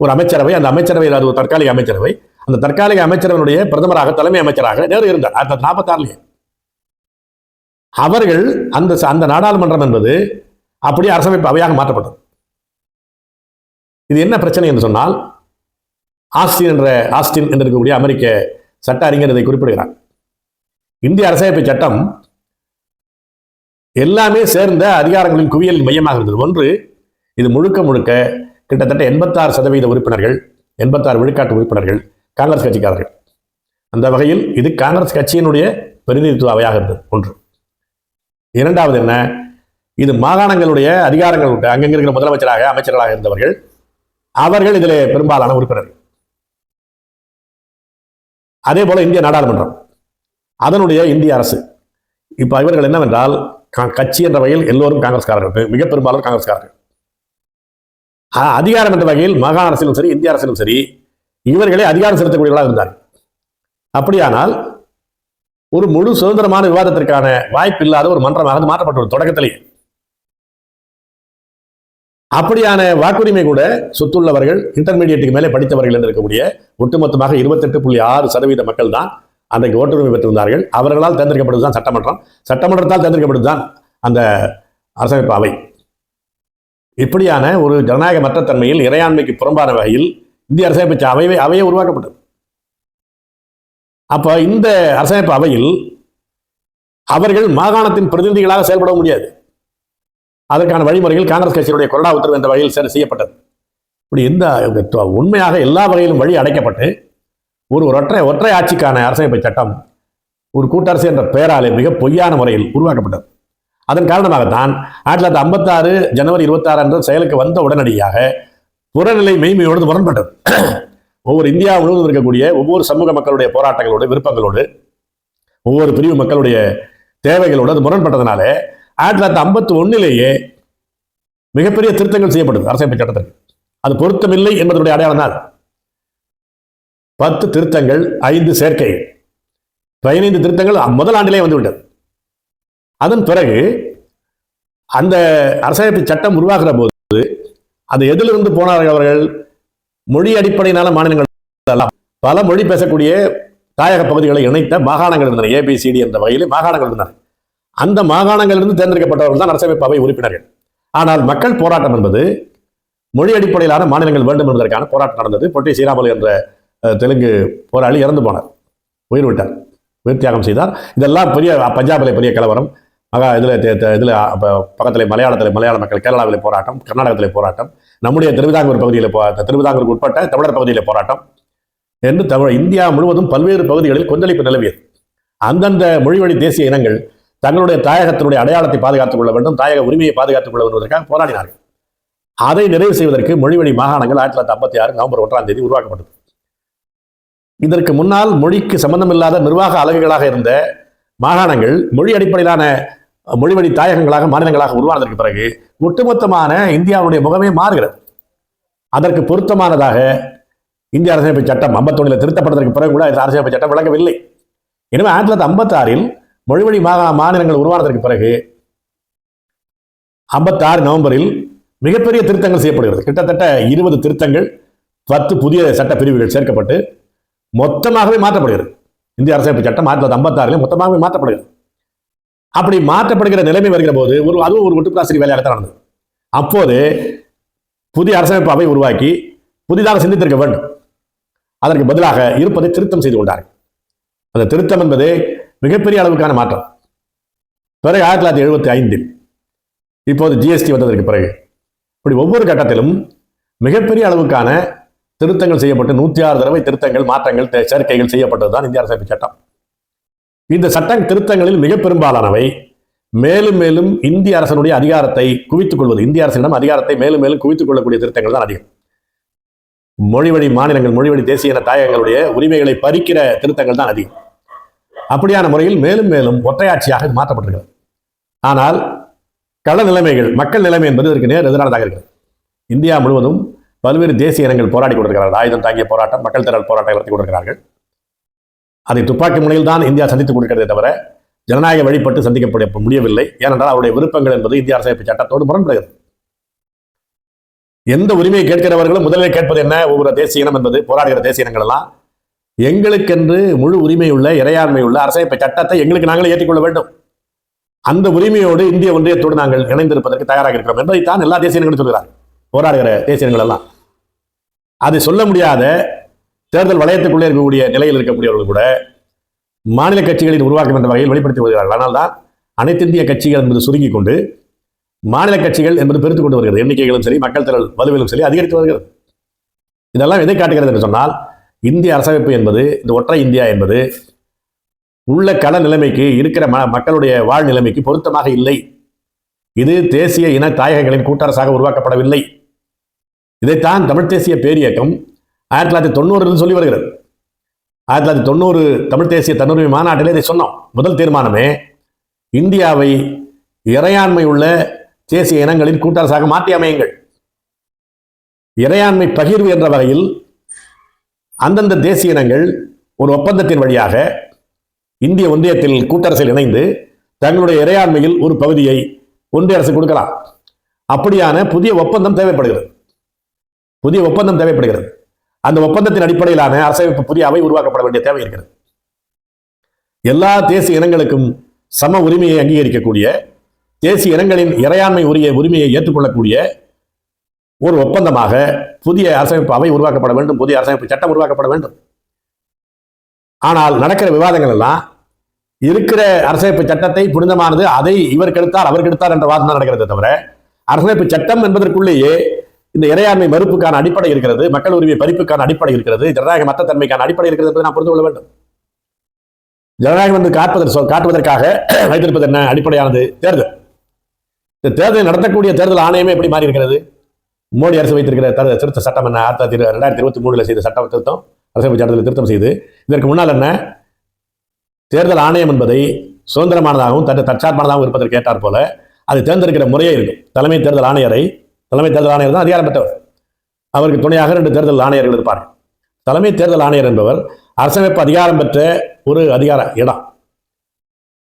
ஒரு அமைச்சரவை, அந்த அமைச்சரவையில் அது ஒரு தற்காலிக அமைச்சரவை. அந்த தற்காலிக அமைச்சரவையினுடைய பிரதமராக, தலைமை அமைச்சராக நேரு இருந்தார் 1946. அவர்கள் அந்த நாடாளுமன்றம் என்பது அப்படியே அரசமைப்பு அவையாக மாற்றப்பட்டது. இது என்ன பிரச்சனை என்று சொன்னால், ஆஸ்டின் என்று இருக்கக்கூடிய அமெரிக்க சட்ட அறிஞர் இதை குறிப்பிடுகிறார். இந்திய அரசியலமைப்பு சட்டம் எல்லாமே சேர்ந்த அதிகாரங்களின் குவியலின் மையமாக இருந்தது. ஒன்று, இது முழுக்க முழுக்க கிட்டத்தட்ட 86% உறுப்பினர்கள், 86 விழுக்காட்டு உறுப்பினர்கள் காங்கிரஸ் கட்சிக்காரர்கள். அந்த வகையில் இது காங்கிரஸ் கட்சியினுடைய பிரதிநிதித்துவ அவையாக இருந்தது ஒன்று. இரண்டாவது என்ன, இது மாகாணங்களுடைய அதிகாரங்கள் உண்டு. அங்கங்க இருக்கிற முதலமைச்சராக அமைச்சர்களாக இருந்தவர்கள், அவர்கள் இதில் பெரும்பாலான உறுப்பினர்கள். அதே போல இந்திய நாடாளுமன்றம், அதனுடைய இந்திய அரசு. இப்ப இவர்கள் என்னவென்றால், கட்சி என்ற வகையில் எல்லோரும் காங்கிரஸ்காரர்கள், மிக பெரும்பாலும் காங்கிரஸ்காரர்கள். அதிகாரம் என்ற வகையில் மாகாண அரசிலும் சரி இந்திய அரசிலும் சரி இவர்களே அதிகாரம் செலுத்தக்கூடியவர்களாக இருந்தார்கள். அப்படியானால் ஒரு முழு சுதந்திரமான விவாதத்திற்கான வாய்ப்பு இல்லாத ஒரு மன்றமாக மாற்றப்பட்டுள்ளது தொடக்கத்திலேயே. அப்படியான வாக்குரிமை கூட சொத்துள்ளவர்கள், இன்டர்மீடியட்டுக்கு மேலே படித்தவர்கள் என்று இருக்கக்கூடிய ஒட்டுமொத்தமாக 28.6% மக்கள் தான் அன்றைக்கு ஓட்டுரிமை பெற்றிருந்தார்கள். அவர்களால் தேர்ந்தெடுக்கப்படுவதுதான் சட்டமன்றம், சட்டமன்றத்தால் தேர்ந்தெடுக்கப்படுவதுதான் அந்த அரசமைப்பு அவை. இப்படியான ஒரு ஜனநாயகமற்ற தன்மையில், இறையாண்மைக்கு புறம்பான வகையில் இந்திய அரசமைப்பு அவையே உருவாக்கப்பட்டது. அப்ப இந்த அரசமைப்பு அவையில் அவர்கள் மாகாணத்தின் பிரதிநிதிகளாக செயல்பட முடியாது. அதற்கான வழிமுறைகள் காங்கிரஸ் கட்சியினுடைய கொறடா உத்தரவு என்ற வகையில் செய்யப்பட்டது. இப்படி இந்த உண்மையாக எல்லா வகையிலும் வழி அடைக்கப்பட்டு ஒரு ஒற்றை ஆட்சிக்கான அரசமைப்பு சட்டம் ஒரு கூட்டரசு என்ற பெயராலே மிக பொய்யான முறையில் உருவாக்கப்பட்டது. அதன் காரணமாகத்தான் 1956 ஜனவரி 26 அன்று செயலுக்கு வந்த உடனடியாக புறநிலை மெய்மையோடு முரண்பட்டது. ஒவ்வொரு இந்தியா முழுவதும் இருக்கக்கூடிய ஒவ்வொரு சமூக மக்களுடைய போராட்டங்களோடு, விருப்பங்களோடு, ஒவ்வொரு பிரிவு மக்களுடைய தேவைகளோடு அது முரண்பட்டதுனால 1951 மிகப்பெரிய திருத்தங்கள் செய்யப்பட்டது அரசமைப்பு சட்டத்திற்கு. அது பொருத்தமில்லை என்பதனுடைய அடையாளம் தான் 10 திருத்தங்கள், 5 சேர்க்கைகள், 15 திருத்தங்கள் முதல் ஆண்டிலே வந்துவிட்டது. அதன் பிறகு அந்த அரசமைப்பு சட்டம் உருவாகிற போது அது எதிலிருந்து போனார்கள் அவர்கள்? மொழி அடிப்படையிலான மாநிலங்கள், பல மொழி பேசக்கூடிய தாயக பகுதிகளை இணைத்த மாகாணங்கள் இருந்தன. ABCD என்ற வகையில் மாகாணங்கள் இருந்தன. அந்த மாகாணங்களிலிருந்து தேர்ந்தெடுக்கப்பட்டவர்கள் தான் அரசமைப்பு அவை உறுப்பினர்கள். ஆனால் மக்கள் போராட்டம் என்பது மொழி அடிப்படையிலான மாநிலங்கள் வேண்டும் என்பதற்கான போராட்டம் நடந்தது. பொட்டி ஸ்ரீராமுலு என்ற தெலுங்கு போராளி இறந்து போனார், உயிர் விட்டார், உயிர் தியாகம் செய்தார். இதெல்லாம் பெரிய பஞ்சாபில் பெரிய கலவரம், இதில் பக்கத்தில் மலையாள மக்கள், கேரளாவில் போராட்டம், கர்நாடகத்தில் போராட்டம், நம்முடைய திருவிதாங்கூர் பகுதியில், திருவிதாங்கூருக்கு உட்பட்ட தமிழர் பகுதியில் போராட்டம் என்று இந்தியா முழுவதும் பல்வேறு பகுதிகளில் கொந்தளிப்பு நிலவியது. அந்தந்த மொழிவழி தேசிய இனங்கள் தங்களுடைய தாயகத்தினுடைய அடையாளத்தை பாதுகாத்துக் கொள்ள வேண்டும், தாயக உரிமையை பாதுகாத்துக் கொள்ள வருவதற்காக போராடினார்கள். அதை நிறைவு செய்வதற்கு மொழிவழி மாகாணங்கள் 1956 நவம்பர் 1 உருவாக்கப்பட்டது. இதற்கு முன்னால் மொழிக்கு சம்பந்தமில்லாத நிர்வாக அலகுகளாக இருந்த மாகாணங்கள் மொழி அடிப்படையிலான மொழிவழி தாயகங்களாக, மாநிலங்களாக உருவானதற்கு பிறகு ஒட்டுமொத்தமான இந்தியாவுடைய முகமே மாறுகிறது. அதற்கு பொருத்தமானதாக இந்திய அரசமைப்பு சட்டம் 51 திருத்தப்பட்டதற்கு பிறகு கூட அரசமைப்பு சட்டம் விளங்கவில்லை. எனவே 1956 மொழிவழி மாநிலங்கள் உருவானதற்கு பிறகு 56 நவம்பரில் மிகப்பெரிய திருத்தங்கள் செய்யப்படுகிறது. கிட்டத்தட்ட 20 திருத்தங்கள், 10 புதிய சட்ட பிரிவுகள் சேர்க்கப்பட்டு மொத்தமாகவே மாற்றப்படுகிறது. இந்திய அரசமைப்பு சட்டம் 1956 மொத்தமாகவே மாற்றப்படுகிறது. அப்படி மாற்றப்படுகிற நிலைமை வருகிற போது அதுவும் ஒரு ஒட்டுப்பிராசிரி வேலையாகத்தான் நடந்தது. அப்போது புதிய அரசமைப்பு அவை உருவாக்கி புதிதாக சிந்தித்திருக்க வேண்டும். அதற்கு பதிலாக இருப்பதை திருத்தம் செய்து கொண்டார்கள். அந்த திருத்தம் என்பது மிகப்பெரிய அளவுக்கான மாற்றம். பிறகு 1975 இப்போது GST வந்ததற்கு பிறகு இப்படி ஒவ்வொரு கட்டத்திலும் மிகப்பெரிய அளவுக்கான திருத்தங்கள் செய்யப்பட்டு 106 தடவை திருத்தங்கள், மாற்றங்கள், சேர்க்கைகள் செய்யப்பட்டதுதான் இந்திய அரசமைப்பு சட்டம். இந்த சட்ட திருத்தங்களில் மிக பெரும்பாலானவை மேலும் மேலும் இந்திய அரசனுடைய அதிகாரத்தை குவித்துக் கொள்வது, இந்திய அரசிடம் அதிகாரத்தை மேலும் மேலும் குவித்துக் கொள்ளக்கூடிய திருத்தங்கள் தான் அதிகம். மொழிவழி மாநிலங்கள், மொழிவழி தேசிய இன தாயகங்களுடைய உரிமைகளை பறிக்கிற திருத்தங்கள் தான் அதிகம். அப்படியான முறையில் மேலும் மேலும் ஒற்றையாட்சியாக மாற்றப்பட்டிருக்கிறது. ஆனால் கள நிலைமைகள், மக்கள் நிலைமை என்பது இதற்கு நேர் எதிரானதாக இருக்கிறது. இந்தியா முழுவதும் பல்வேறு தேசிய இனங்கள் போராடி கொண்டிருக்கிறார்கள். ஆயுதம் தாங்கிய போராட்டம், மக்கள் திரள் போராட்டம் நடத்தி கொண்டிருக்கிறார்கள். அதை துப்பாக்கி முனையில் தான் இந்தியா சந்தித்துக் கொண்டிருக்கிறதே தவிர ஜனநாயக வழிபட்டு சந்திக்கப்பட முடியவில்லை. ஏனென்றால் அவருடைய விருப்பங்கள் என்பது இந்திய அரசமைப்பு சட்டத்தோடு முரண்படுகிறது. எந்த உரிமையை கேட்கிறவர்களும் முதலில் கேட்பது என்ன? ஒவ்வொரு தேசிய இனம் என்பது, போராடுகிற தேசிய இனங்கள் எல்லாம் எங்களுக்கென்று முழு உரிமை உள்ள, இறையாண்மை உள்ள அரசமைப்பு சட்டத்தை எங்களுக்கு நாங்களே ஏற்றுக்கொள்ள வேண்டும். அந்த உரிமையோடு இந்திய ஒன்றியத்தோடு நாங்கள் இணைந்திருப்பதற்கு தயாராக இருக்கிறோம் என்பதைத்தான் எல்லா தேசிய இனங்களும் சொல்கிறார்கள். போராடுகிற தேசிய இனங்கள் எல்லாம் அதை சொல்ல முடியாத தேர்தல் வளையத்துக்குள்ளே இருக்கக்கூடிய நிலையில் இருக்கக்கூடியவர்கள் கூட மாநில கட்சிகளின் உருவாக்கம் என்ற வகையில் வெளிப்படுத்தி வருகிறார்கள். ஆனால் தான் அனைத்து இந்திய கட்சிகள் என்பது சுருங்கிக் கொண்டு மாநில கட்சிகள் என்பது பெருத்துக் கொண்டு வருகிறது. எண்ணிக்கைகளும் சரி, மக்கள் திரள் வலுவிலும் சரி அதிகரித்து வருகிறது. இதெல்லாம் எதை காட்டுகிறது என்று சொன்னால், இந்திய அரசமைப்பு என்பது, இந்த ஒற்றை இந்தியா என்பது உள்ள கள நிலைமைக்கு, இருக்கிற மக்களுடைய வாழ் நிலைமைக்கு பொருத்தமாக இல்லை. இது தேசிய இன தாயகங்களின் கூட்டரசாக உருவாக்கப்படவில்லை. இதைத்தான் தமிழ் தேசிய பேரியக்கம் 1990 சொல்லி வருகிறது. 1990 தமிழ் தேசிய தன்னுரிமை மாநாட்டிலே இதை சொன்னோம். முதல் தீர்மானமே இந்தியாவை இறையாண்மை உள்ள தேசிய இனங்களின் கூட்டரசாக மாற்றி அமையுங்கள். இறையாண்மை பகிர்வு என்ற வகையில் அந்தந்த தேசிய இனங்கள் ஒரு ஒப்பந்தத்தின் வழியாக இந்திய ஒன்றியத்தில் கூட்டரசில் இணைந்து தங்களுடைய இறையாண்மையில் ஒரு பகுதியை ஒன்றிய அரசு கொடுக்கலாம். அப்படியான புதிய ஒப்பந்தம் தேவைப்படுகிறது. அந்த ஒப்பந்தத்தின் அடிப்படையிலான அரசமைப்பு புதிய அவை உருவாக்கப்பட வேண்டிய தேவை இருக்கிறது. எல்லா தேசிய இனங்களுக்கும் சம உரிமையை அங்கீகரிக்கக்கூடிய, தேசிய இனங்களின் இறையாண்மை உரிமையை ஏற்றுக்கொள்ளக்கூடிய ஒரு ஒப்பந்தமாக புதிய அரசமைப்பு அவை உருவாக்கப்பட வேண்டும், புதிய அரசமைப்பு சட்டம் உருவாக்கப்பட வேண்டும். ஆனால் நடக்கிற விவாதங்கள் எல்லாம் இருக்கிற அரசமைப்பு சட்டத்தை புனிதமானது, அதை இவர் கெடுத்தார் அவர் கெடுத்தார் என்ற வாதம் தான் நடக்கிறது தவிர, அரசமைப்பு சட்டம் என்பதற்குள்ளேயே இந்த இறையாண்மை மறுப்புக்கான அடிப்படை இருக்கிறது, மக்கள் உரிமை பறிப்புக்கான அடிப்படை இருக்கிறது, ஜனநாயக மத்த தன்மைக்கான அடிப்படை இருக்கிறது என்பதை நாம் புரிந்து கொள்ள வேண்டும். ஜனநாயகம் என்று காட்டுவதற்காக வைத்திருப்பது என்ன அடிப்படையானது? தேர்தல். இந்த தேர்தலை நடத்தக்கூடிய தேர்தல் ஆணையமே எப்படி மாறி இருக்கிறது? மோடி அரசு வைத்திருக்கிற திருத்த சட்டம் என்ன? 2023 செய்த சட்டம் திருத்தம், அரசமைப்பு சட்டத்தில் திருத்தம் செய்து, இதற்கு முன்னால் என்ன, தேர்தல் ஆணையம் என்பதை சுதந்திரமானதாகவும் தற்சார்பானதாகவும் இருப்பதற்கு ஏற்றார் போல அது தேர்ந்தெடுக்கிற முறையே இருக்கும். தலைமை தேர்தல் ஆணையர் தான் அதிகாரம் பெற்றவர். அவருக்கு துணையாக 2 தேர்தல் ஆணையர்கள் இருப்பார்கள். தலைமை தேர்தல் ஆணையர் என்பவர் அரசமைப்பு அதிகாரம் பெற்ற ஒரு அதிகார இடம்.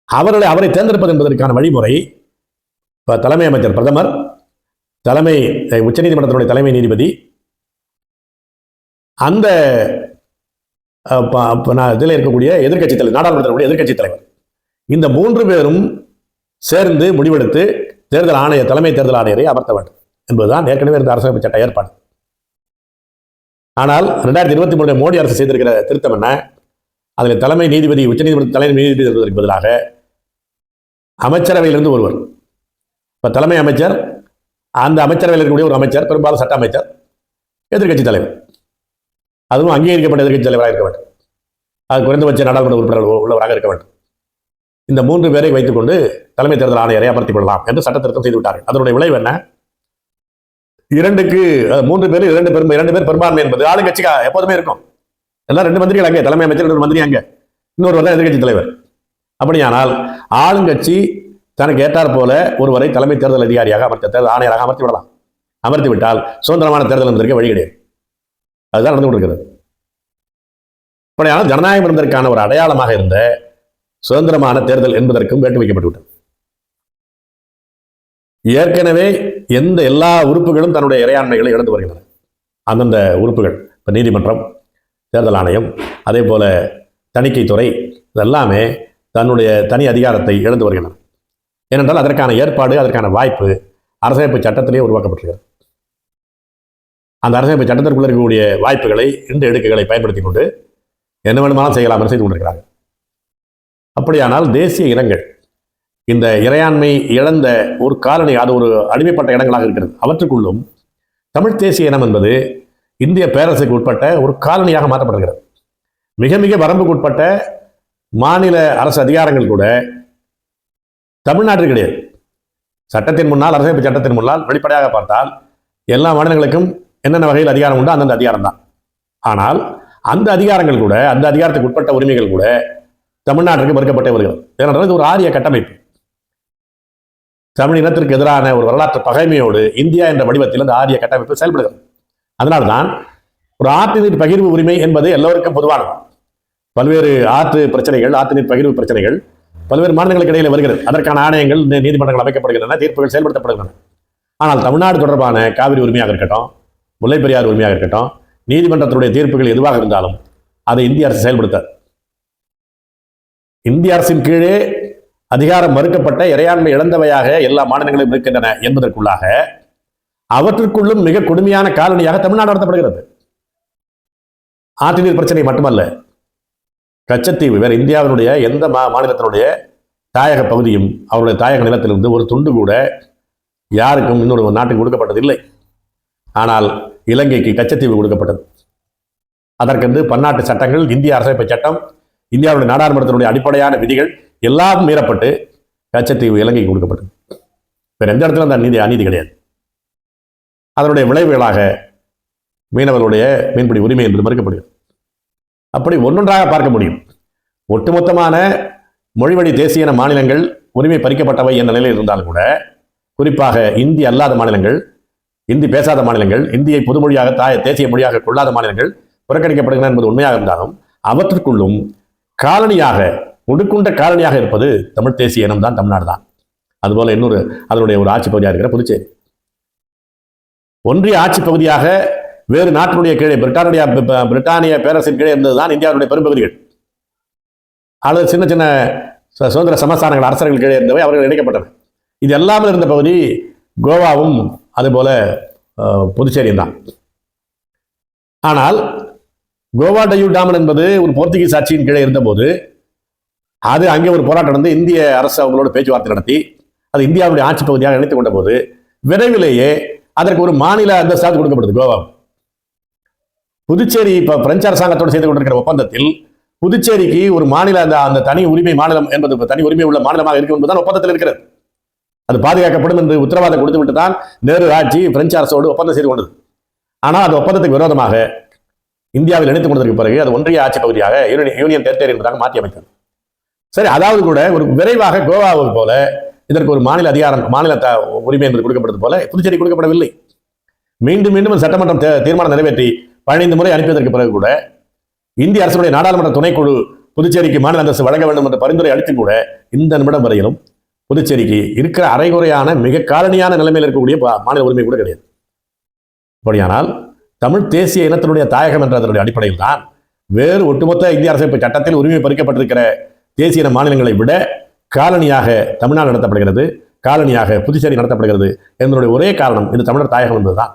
அவரை தேர்ந்தெடுப்பது என்பதற்கான வழிமுறை தலைமை அமைச்சர் பிரதமர், தலைமை உச்சநீதிமன்றத்தினுடைய தலைமை நீதிபதி, அந்த இதில் இருக்கக்கூடிய எதிர்கட்சி தலைவர், நாடாளுமன்றத்தினுடைய எதிர்கட்சி தலைவர், இந்த 3 பேரும் சேர்ந்து முடிவெடுத்து தலைமை தேர்தல் ஆணையரை அமர்த்த வேண்டும் என்பதுதான் ஏற்கனவே இருந்த அரசமைப்பு சட்ட ஏற்பாடு. ஆனால் 2023 மோடி அரசு செய்திருக்கிற திருத்தம் என்ன? அதில் தலைமை நீதிபதி, உச்சநீதிமன்ற தலைமை நீதிபதி என்பதற்கு பதிலாக அமைச்சரவையிலிருந்து ஒருவர், இப்போ தலைமை அமைச்சர், அந்த அமைச்சரவையில் இருக்கக்கூடிய ஒரு அமைச்சர், பெரும்பாலும் சட்ட அமைச்சர், எதிர்கட்சி தலைவர், அதுவும் அங்கீகரிக்கப்பட்ட எதிர்கட்சி தலைவராக இருக்க வேண்டும், அது குறைந்தபட்ச நாடாளுமன்ற உறுப்பினர்கள் உள்ளவராக இருக்க வேண்டும். இந்த 3 பேரை வைத்துக்கொண்டு தலைமை தேர்தல் ஆணையரை அமர்த்திக் கொள்ளலாம் என்று சட்ட திருத்தம் செய்து விட்டார்கள். அதனுடைய விளைவு என்ன? 3 பேர் 2 பேர் பெரும்பான்மை என்பது ஆளுங்கட்சிக்கு எப்போதுமே இருக்கும். எல்லாம் 2 மந்திரிகள் அங்கே, தலைமை அமைச்சர் 2 மந்திரி அங்கே, இன்னொருவர் தான் எதிர்கட்சி தலைவர். அப்படியானால் ஆளுங்கட்சி தனக்கு ஏற்றார் போல ஒருவரை தலைமை தேர்தல் அதிகாரியாக தேர்தல் ஆணையராக அமர்த்தி விடலாம். அமர்த்தி விட்டால் சுதந்திரமான தேர்தல் என்பதற்கு வழி கிடையாது. அதுதான் நடந்து கொண்டிருக்கிறது. அப்படியானால் ஜனநாயகம் என்பதற்கான ஒரு அடையாளமாக இருந்த சுதந்திரமான தேர்தல் என்பதற்கும் வேட்டு வைக்கப்பட்டுவிட்டது. ஏற்கனவே எல்லா உறுப்புகளும் தன்னுடைய இறையாண்மைகளை இழந்து வருகின்றன. அந்தந்த உறுப்புகள், இப்போ நீதிமன்றம், தேர்தல் ஆணையம், அதே போல தணிக்கைத்துறை, இதெல்லாமே தன்னுடைய தனி அதிகாரத்தை இழந்து வருகின்றன. ஏனென்றால் அதற்கான ஏற்பாடு, அதற்கான வாய்ப்பு அரசமைப்பு சட்டத்திலேயே உருவாக்கப்பட்டிருக்கிறது. அந்த அரசமைப்பு சட்டத்திற்குள்ள இருக்கக்கூடிய வாய்ப்புகளை, எடுக்குகளை பயன்படுத்தி கொண்டு என்ன வேணுமானாலும் செய்யலாம் என்று செய்து கொண்டிருக்கிறார்கள். அப்படியானால் தேசிய இனங்கள் இந்த இறையாண்மை இழந்த ஒரு காலனி, அது ஒரு அடிமைப்பட்ட இடங்களாக இருக்கிறது. அவற்றுக்குள்ளும் தமிழ் தேசிய இனம் என்பது இந்திய பேரரசுக்கு உட்பட்ட ஒரு காலனியாக மாற்றப்படுகிறது. மிக மிக வரம்புக்கு உட்பட்ட மாநில அரசு அதிகாரங்கள் கூட தமிழ்நாட்டில் கிடையாது. சட்டத்தின் முன்னால், அரசமைப்பு சட்டத்தின் முன்னால் வெளிப்படையாக பார்த்தால் எல்லா மாநிலங்களுக்கும் என்னென்ன வகையில் அதிகாரம் உண்டோ அந்தந்த அதிகாரம் தான். ஆனால் அந்த அதிகாரங்கள் கூட, அந்த அதிகாரத்துக்கு உட்பட்ட உரிமைகள் கூட தமிழ்நாட்டிற்கு மறுக்கப்பட்டே வருகிறது. ஏனென்றால் இது ஒரு ஆரிய கட்டமைப்பு. தமிழ் இனத்திற்கு எதிரான ஒரு வரலாற்று பகைமையோடு இந்தியா என்ற வடிவத்தில் அந்த ஆரிய கட்டமைப்பு செயல்படுகிறது. அதனால்தான் ஒரு ஆற்று நீர் பகிர்வு உரிமை என்பது எல்லோருக்கும் பொதுவானது. பல்வேறு ஆற்று பிரச்சனைகள், ஆற்று நீர் பகிர்வு பிரச்சனைகள் பல்வேறு மாநிலங்களுக்கு இடையில் வருகிறது. அதற்கான ஆணையங்கள், நீதிமன்றங்கள் அமைக்கப்படுகின்றன, தீர்ப்புகள் செயல்படுத்தப்படுகின்றன. ஆனால் தமிழ்நாடு தொடர்பான காவிரி உரிமையாக இருக்கட்டும், முல்லை பெரியார் உரிமையாக இருக்கட்டும், நீதிமன்றத்தினுடைய தீர்ப்புகள் எதுவாக இருந்தாலும் அதை இந்திய அரசு செயல்படுத்தாது. இந்திய அரசின் கீழே அதிகாரம் மறுக்கப்பட்ட, இறையாண்மை இழந்தவையாக எல்லா மாநிலங்களும் இருக்கின்றன என்பதற்குள்ளாக அவற்றுக்குள்ளும் மிக கொடுமையான காலனியாக தமிழ்நாடு நடத்தப்படுகிறது. ஆற்று நீர் பிரச்சனை மட்டுமல்ல, கச்சத்தீவு வேற இந்தியாவினுடைய எந்த மாநிலத்தினுடைய தாயக பகுதியும் அவருடைய தாயக நிலத்திலிருந்து ஒரு துண்டு கூட யாருக்கும் இன்னொரு நாட்டுக்கு கொடுக்கப்பட்டதில்லை. ஆனால் இலங்கைக்கு கச்சத்தீவு கொடுக்கப்பட்டது. அதற்கென்று பன்னாட்டு சட்டங்கள், இந்திய அரசமைப்பு சட்டம், இந்தியாவுடைய நாடாளுமன்றத்தினுடைய அடிப்படையான விதிகள் எல்லாம் மீறப்பட்டு கச்சத்தீவு இலங்கைக்கு கொடுக்கப்பட்டது. வேற எந்த இடத்துல அந்த அநீதி கிடையாது. அதனுடைய விளைவுகளாக மீனவர்களுடைய மீன்பிடி உரிமை என்பது மறுக்கப்படுகிறது. அப்படி ஒன்றொன்றாக பார்க்க முடியும். ஒட்டுமொத்தமான மொழிவழி தேசிய மாநிலங்கள் உரிமை பறிக்கப்பட்டவை என்ற நிலையில் இருந்தாலும் கூட, குறிப்பாக இந்தி அல்லாத மாநிலங்கள், இந்தி பேசாத மாநிலங்கள், இந்தியை பொதுமொழியாக தேசிய மொழியாக கொள்ளாத மாநிலங்கள் புறக்கணிக்கப்படுகின்றன என்பது உண்மையாக இருந்தாலும், அவற்றுக்குள்ளும் காலனியாக, ஒடுக்குண்ட காலனியாக இருப்பது தமிழ் தேசிய இனம் தான், தமிழ்நாடு தான். அதுபோல இன்னொரு அதனுடைய ஒரு ஆட்சி பகுதியாக இருக்கிற புதுச்சேரி ஒன்றிய ஆட்சி பகுதியாக வேறு நாட்டினுடைய கீழே பிரிட்டானிய பேரரசின் கீழே இருந்ததுதான் இந்தியாவுடைய பெரும்பகுதிகள். அல்லது சின்ன சின்ன சுதந்திர சமஸ்தானங்கள், அரசர்கள் கீழே இருந்தவை அவர்கள் இணைக்கப்பட்டன. இது எல்லாமே இருந்த பகுதி கோவாவும் அதுபோல புதுச்சேரியும் தான். ஆனால் கோவா டையூ டாமன் என்பது ஒரு போர்த்துகீஸ் ஆட்சியின் கீழே இருந்தபோது அது அங்கே ஒரு போராட்டம் நடந்து இந்திய அரசு அவங்களோட பேச்சுவார்த்தை நடத்தி அது இந்தியாவுடைய ஆட்சி பகுதியாக இணைத்துக் கொண்ட போது விரைவிலேயே அதற்கு ஒரு மாநில அந்தஸ்து கொடுக்கப்படுது. கோவா, புதுச்சேரி இப்ப பிரெஞ்சு அரசாங்கத்தோடு செய்து கொண்டிருக்கிற ஒப்பந்தத்தில் புதுச்சேரிக்கு ஒரு மாநில அந்த தனி உரிமை மாநிலம் என்பது தனி உரிமை உள்ள மாநிலமாக இருக்கும் என்பதுதான் ஒப்பந்தத்தில் இருக்கிறது. அது பாதுகாக்கப்படும் என்று உத்தரவாதம் கொடுத்து விட்டு தான் நேரு ஆட்சி பிரெஞ்சு அரசோடு ஒப்பந்தம் செய்து கொண்டது. ஆனால் அந்த ஒப்பந்தத்துக்கு விரோதமாக இந்தியாவில் இணைத்துக் கொண்டதற்கு பிறகு அது ஒன்றிய ஆட்சி பகுதியாக யூனியன் டெரிட்டரி என்பதாக மாற்றி அமைத்தது. சரி, அதாவது கூட ஒரு விரைவாக கோவாவை போல இதற்கு ஒரு மாநில அதிகாரம், மாநில உரிமை என்பது கொடுக்கப்பட்டது போல புதுச்சேரி கொடுக்கப்படவில்லை. மீண்டும் மீண்டும் சட்டமன்றம் தீர்மானம் நிறைவேற்றி 15 முறை அனுப்பியதற்கு பிறகு கூட இந்திய அரசுடைய நாடாளுமன்ற துணைக்குழு புதுச்சேரிக்கு மாநில அந்தஸ்து வழங்க வேண்டும் என்ற பரிந்துரை அளித்தும் கூட இந்த நிமிடம் வரையிலும் புதுச்சேரிக்கு இருக்கிற அரைகுறையான மிக காலனியான நிலைமையில் இருக்கக்கூடிய மாநில உரிமை கூட கிடையாது. அப்படியானால் தமிழ் தேசிய இனத்தினுடைய தாயகம் என்ற அதனுடைய அடிப்படையில் தான் வேறு ஒட்டுமொத்த இந்திய அரசமைப்பு சட்டத்தில் உரிமை பறிக்கப்பட்டிருக்கிற தேசிய இன மாநிலங்களை விட காலனியாக தமிழ்நாடு நடத்தப்படுகிறது, காலனியாக புதுச்சேரி நடத்தப்படுகிறது என்பதனுடைய ஒரே காரணம் இது தமிழர் தாயகம் என்பதுதான்.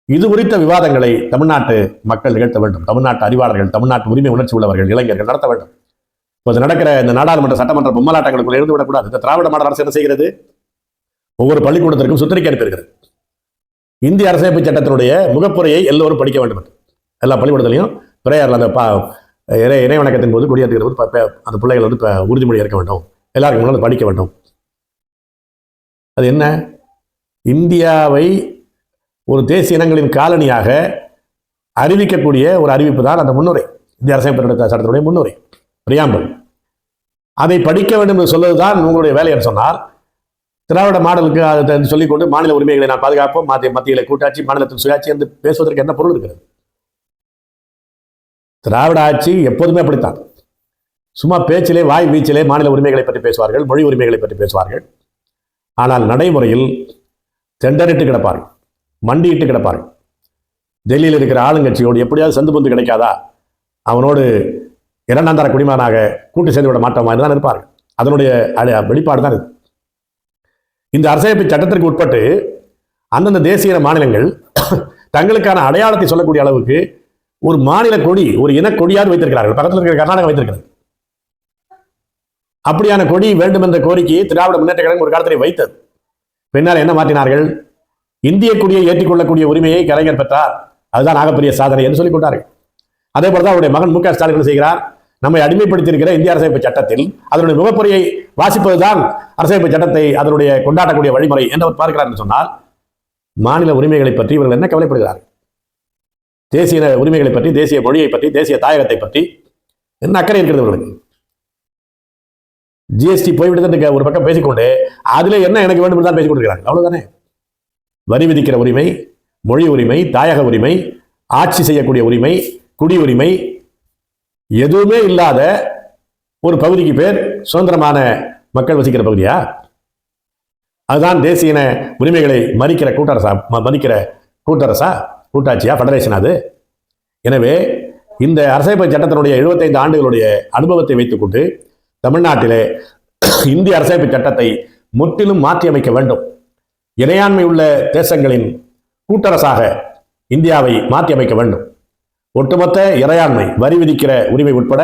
இது குறித்த விவாதங்களை தமிழ்நாட்டு மக்கள் நிகழ்த்த வேண்டும். தமிழ்நாட்டு அறிவாளர்கள், தமிழ்நாட்டு உரிமை உணர்ச்சி உள்ளவர்கள், இளைஞர்கள் நடத்த வேண்டும். இப்போது நடக்கிற இந்த நாடாளுமன்ற சட்டமன்ற பொம்மலாட்டங்களுக்குள் இருந்து விடக்கூடாது. இந்த திராவிட மாடல் அரசு என்ன செய்கிறது? ஒவ்வொரு பள்ளிக்கூடத்திற்கும் சுற்றறிக்கை அனுப்பியிருக்கிறது. இந்திய அரசமைப்பு சட்டத்தினுடைய முகப்புரையை எல்லோரும் படிக்க வேண்டும் என்று. எல்லா பள்ளிக்கூடத்திலையும் பிரேயரில் அந்த இறை வணக்கத்தின் போது குடியேற்றுகிற போது அந்த பிள்ளைகள் வந்து உறுதிமொழி ஏற்க வேண்டும், எல்லாருக்கும் முன்னாடி படிக்க வேண்டும். அது என்ன? இந்தியாவை ஒரு தேசிய இனங்களின் காலனியாக அறிவிக்கக்கூடிய ஒரு அறிவிப்பு தான் அந்த முன்னுரை, இந்திய அரசமைப்பு சட்டத்தினுடைய முன்னுரை, பிரியாம்பிள். அதை படிக்க வேண்டும் என்று சொல்வதுதான் உங்களுடைய வேலை என்று சொன்னால், திராவிட மாடலுக்கு அதை சொல்லிக்கொண்டு மாநில உரிமைகளை நான் பாதுகாப்போம், மத்தியில கூட்டாட்சி, மாநிலத்தின் சுயாட்சி என்று பேசுவதற்கு என்ன பொருள் இருக்கிறது? திராவிட ஆட்சி எப்போதுமே அப்படித்தான். சும்மா பேச்சிலே, வாய் வீச்சிலே மாநில உரிமைகளை பற்றி பேசுவார்கள், மொழி உரிமைகளை பற்றி பேசுவார்கள். ஆனால் நடைமுறையில் தெண்டரிட்டு கிடப்பார்கள், மண்டியிட்டு கிடப்பார்கள். டெல்லியில் இருக்கிற ஆளுங்கட்சியோடு எப்படியாவது சந்து பந்து கிடைக்காதா, அவனோடு இரண்டாம் தர குடிமகனாக கூட்டு சேர்ந்து விட மாட்டோமா தான் இருப்பார்கள். அதனுடைய வெளிப்பாடு தான் இது. இந்த அரசமைப்பு சட்டத்திற்கு உட்பட்டு அந்தந்த தேசிய மாநிலங்கள் தங்களுக்கான அடையாளத்தை சொல்லக்கூடிய அளவுக்கு ஒரு மாநில கொடி, ஒரு இனக்கொடியாவது வைத்திருக்கிறார்கள். பக்கத்தில் இருக்கிற கர்நாடகா வைத்திருக்கிறது. அப்படியான கொடி வேண்டும் என்ற கோரிக்கையை திராவிட முன்னேற்ற கழகம் ஒரு காலத்தில் வைத்தது. பின்னால் என்ன மாற்றினார்கள்? இந்திய கொடியை ஏற்றிக்கொள்ளக்கூடிய உரிமையை கலைஞர் பெற்றார், அதுதான் ஆகப்பெரிய சாதனை என்று சொல்லிக் கொண்டார்கள். அதே போலதான் அவருடைய மகன் மு க ஸ்டாலின் செய்கிறார். நம்மை அடிமைப்படுத்தியிருக்கிற இந்திய அரசமைப்பு சட்டத்தில் அதனுடைய முகப்புரையை வாசிப்பதுதான் அரசமைப்பு சட்டத்தை அதனுடைய கொண்டாடக்கூடிய வழிமுறை என்று அவர் பார்க்கிறார் என்று சொன்னால், மாநில உரிமைகளை பற்றி இவர்கள் என்ன கவலைப்படுகிறார்கள்? தேசிய உரிமைகளை பற்றி, தேசிய மொழியை பற்றி, தேசிய தாயகத்தை பற்றி என்ன அக்கறை இருக்கிறது இவர்களுக்கு? ஜிஎஸ்டி போய்விடுது ஒரு பக்கம் பேசிக்கொண்டு அதிலே என்ன எனக்கு வேண்டும் தான் பேசிக் கொண்டிருக்கிறாங்க. அவ்வளவுதானே. வரி விதிக்கிற உரிமை, மொழி உரிமை, தாயக உரிமை, ஆட்சி செய்யக்கூடிய உரிமை, குடி உரிமை எதுவுமே இல்லாத ஒரு பகுதிக்கு பேர் சுதந்திரமான மக்கள் வசிக்கிற பகுதியா? அதுதான் தேசிய உரிமைகளை மதிக்கிற கூட்டரசா, கூட்டாட்சியா, ஃபெடரேஷன் அது? எனவே இந்த அரசமைப்பு சட்டத்தினுடைய 75 ஆண்டுகளுடைய அனுபவத்தை வைத்துக்கொண்டு தமிழ்நாட்டிலே இந்திய அரசமைப்பு சட்டத்தை முற்றிலும் மாற்றி அமைக்க வேண்டும். இறையாண்மை உள்ள தேசங்களின் கூட்டரசாக இந்தியாவை மாற்றி அமைக்க வேண்டும். ஒட்டுமொத்த இறையாண்மை, வரி விதிக்கிற உரிமை உட்பட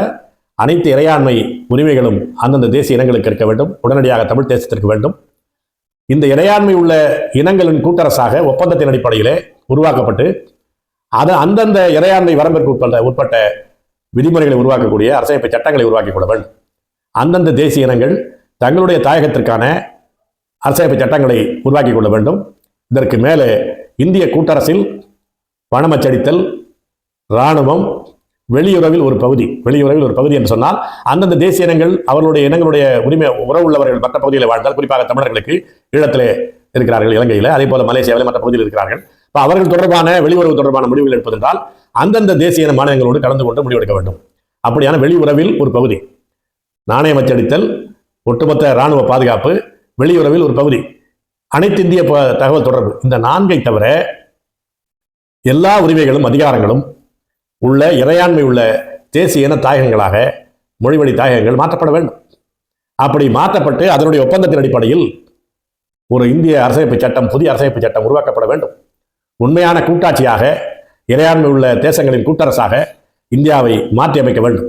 அனைத்து இறையாண்மை உரிமைகளும் அந்தந்த தேசிய இனங்களுக்கு இருக்க வேண்டும். உடனடியாக தமிழ் தேசத்திற்கு வேண்டும். இந்த இறையாண்மை உள்ள இனங்களின் கூட்டரசாக ஒப்பந்தத்தின் அடிப்படையிலே உருவாக்கப்பட்டு அது அந்தந்த இறையாண்மை வரம்பிற்கு உட்பட்ட விதிமுறைகளை உருவாக்கக்கூடிய அரசியலமைப்பு சட்டங்களை உருவாக்கிக் கொள்ள வேண்டும். அந்தந்த தேசிய இனங்கள் தங்களுடைய தாயகத்திற்கான அரசியலமைப்பு சட்டங்களை உருவாக்கிக் கொள்ள வேண்டும். இதற்கு மேலே இந்திய கூட்டரசில் பணமச்சடித்தல், இராணுவம், வெளியுறவில் ஒரு பகுதி என்று சொன்னால் அந்தந்த தேசிய இனங்கள் அவர்களுடைய இனங்களுடைய உரிமை உறவு உள்ளவர்கள் மற்ற பகுதியில் வாழ்ந்தால், குறிப்பாக தமிழர்களுக்கு ஈழத்திலே இருக்கிறார்கள், இலங்கையில், அதே போல மலேசியாவில் மற்ற பகுதியில் இருக்கிறார்கள். இப்போ அவர்கள் தொடர்பான வெளியுறவு தொடர்பான முடிவுகள் எடுப்பதென்றால் அந்தந்த தேசிய இன மாநிலங்களோடு கலந்து கொண்டு முடிவெடுக்க வேண்டும். அப்படியான வெளியுறவில் ஒரு பகுதி, நாணயம் அச்சடித்தல், ஒட்டுமொத்த இராணுவ பாதுகாப்பு, வெளியுறவில் ஒரு பகுதி, அனைத்து இந்திய தகவல் தொடர்பு, இந்த 4ஐ தவிர எல்லா உரிமைகளும் அதிகாரங்களும் உள்ள இறையாண்மை உள்ள தேசிய இன தாயகங்களாக, மொழிவழி தாயகங்கள் மாற்றப்பட வேண்டும். அப்படி மாற்றப்பட்டு அதனுடைய ஒப்பந்தத்தின் அடிப்படையில் ஒரு இந்திய அரசியலமைப்பு சட்டம், புதிய அரசியலமைப்பு சட்டம் உருவாக்கப்பட வேண்டும். உண்மையான கூட்டாட்சியாக, இறையாண்மை உள்ள தேசங்களின் கூட்டரசாக இந்தியாவை மாற்றி அமைக்க வேண்டும்.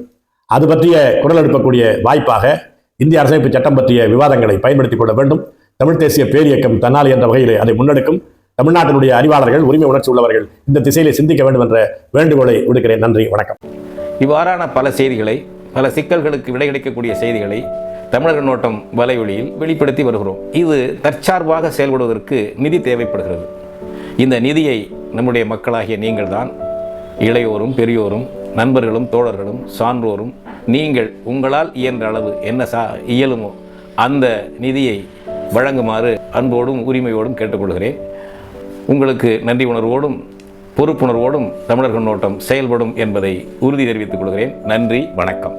அது பற்றிய குரல் எழுப்பக்கூடிய வாய்ப்பாக இந்திய அரசியலமைப்பு சட்டம் பற்றிய விவாதங்களை பயன்படுத்திக் கொள்ள வேண்டும். தமிழ் தேசிய பேரியக்கம் தன்னாலி என்ற வகையிலே அதை முன்னெடுக்கும். தமிழ்நாட்டினுடைய அறிவாளர்கள், உரிமை உணர்ச்சி உள்ளவர்கள் இந்த திசையிலே சிந்திக்க வேண்டும் என்ற வேண்டுகோளை விடுக்கிறேன். நன்றி, வணக்கம். இவ்வாறான பல செய்திகளை, பல சிக்கல்களுக்கு விடை கிடைக்கக்கூடிய செய்திகளை தமிழர் நோட்டம் வலையொலியில் வெளிப்படுத்தி வருகிறோம். இது தற்சார்பாக செயல்படுவதற்கு நிதி தேவைப்படுகிறது. இந்த நிதியை நம்முடைய மக்களாகிய நீங்கள் தான், இளையோரும் பெரியோரும் நண்பர்களும் தோழர்களும் சான்றோரும், நீங்கள் உங்களால் இயன்ற அளவு என்ன இயலுமோ அந்த நிதியை வழங்குமாறு அன்போடும் உரிமையோடும் கேட்டுக்கொள்கிறேன். உங்களுக்கு நன்றி உணர்வோடும் பொறுப்புணர்வோடும் தமிழர் கண்ணோட்டம் செயல்படும் என்பதை உறுதி தெரிவித்துக் கொள்கிறேன். நன்றி, வணக்கம்.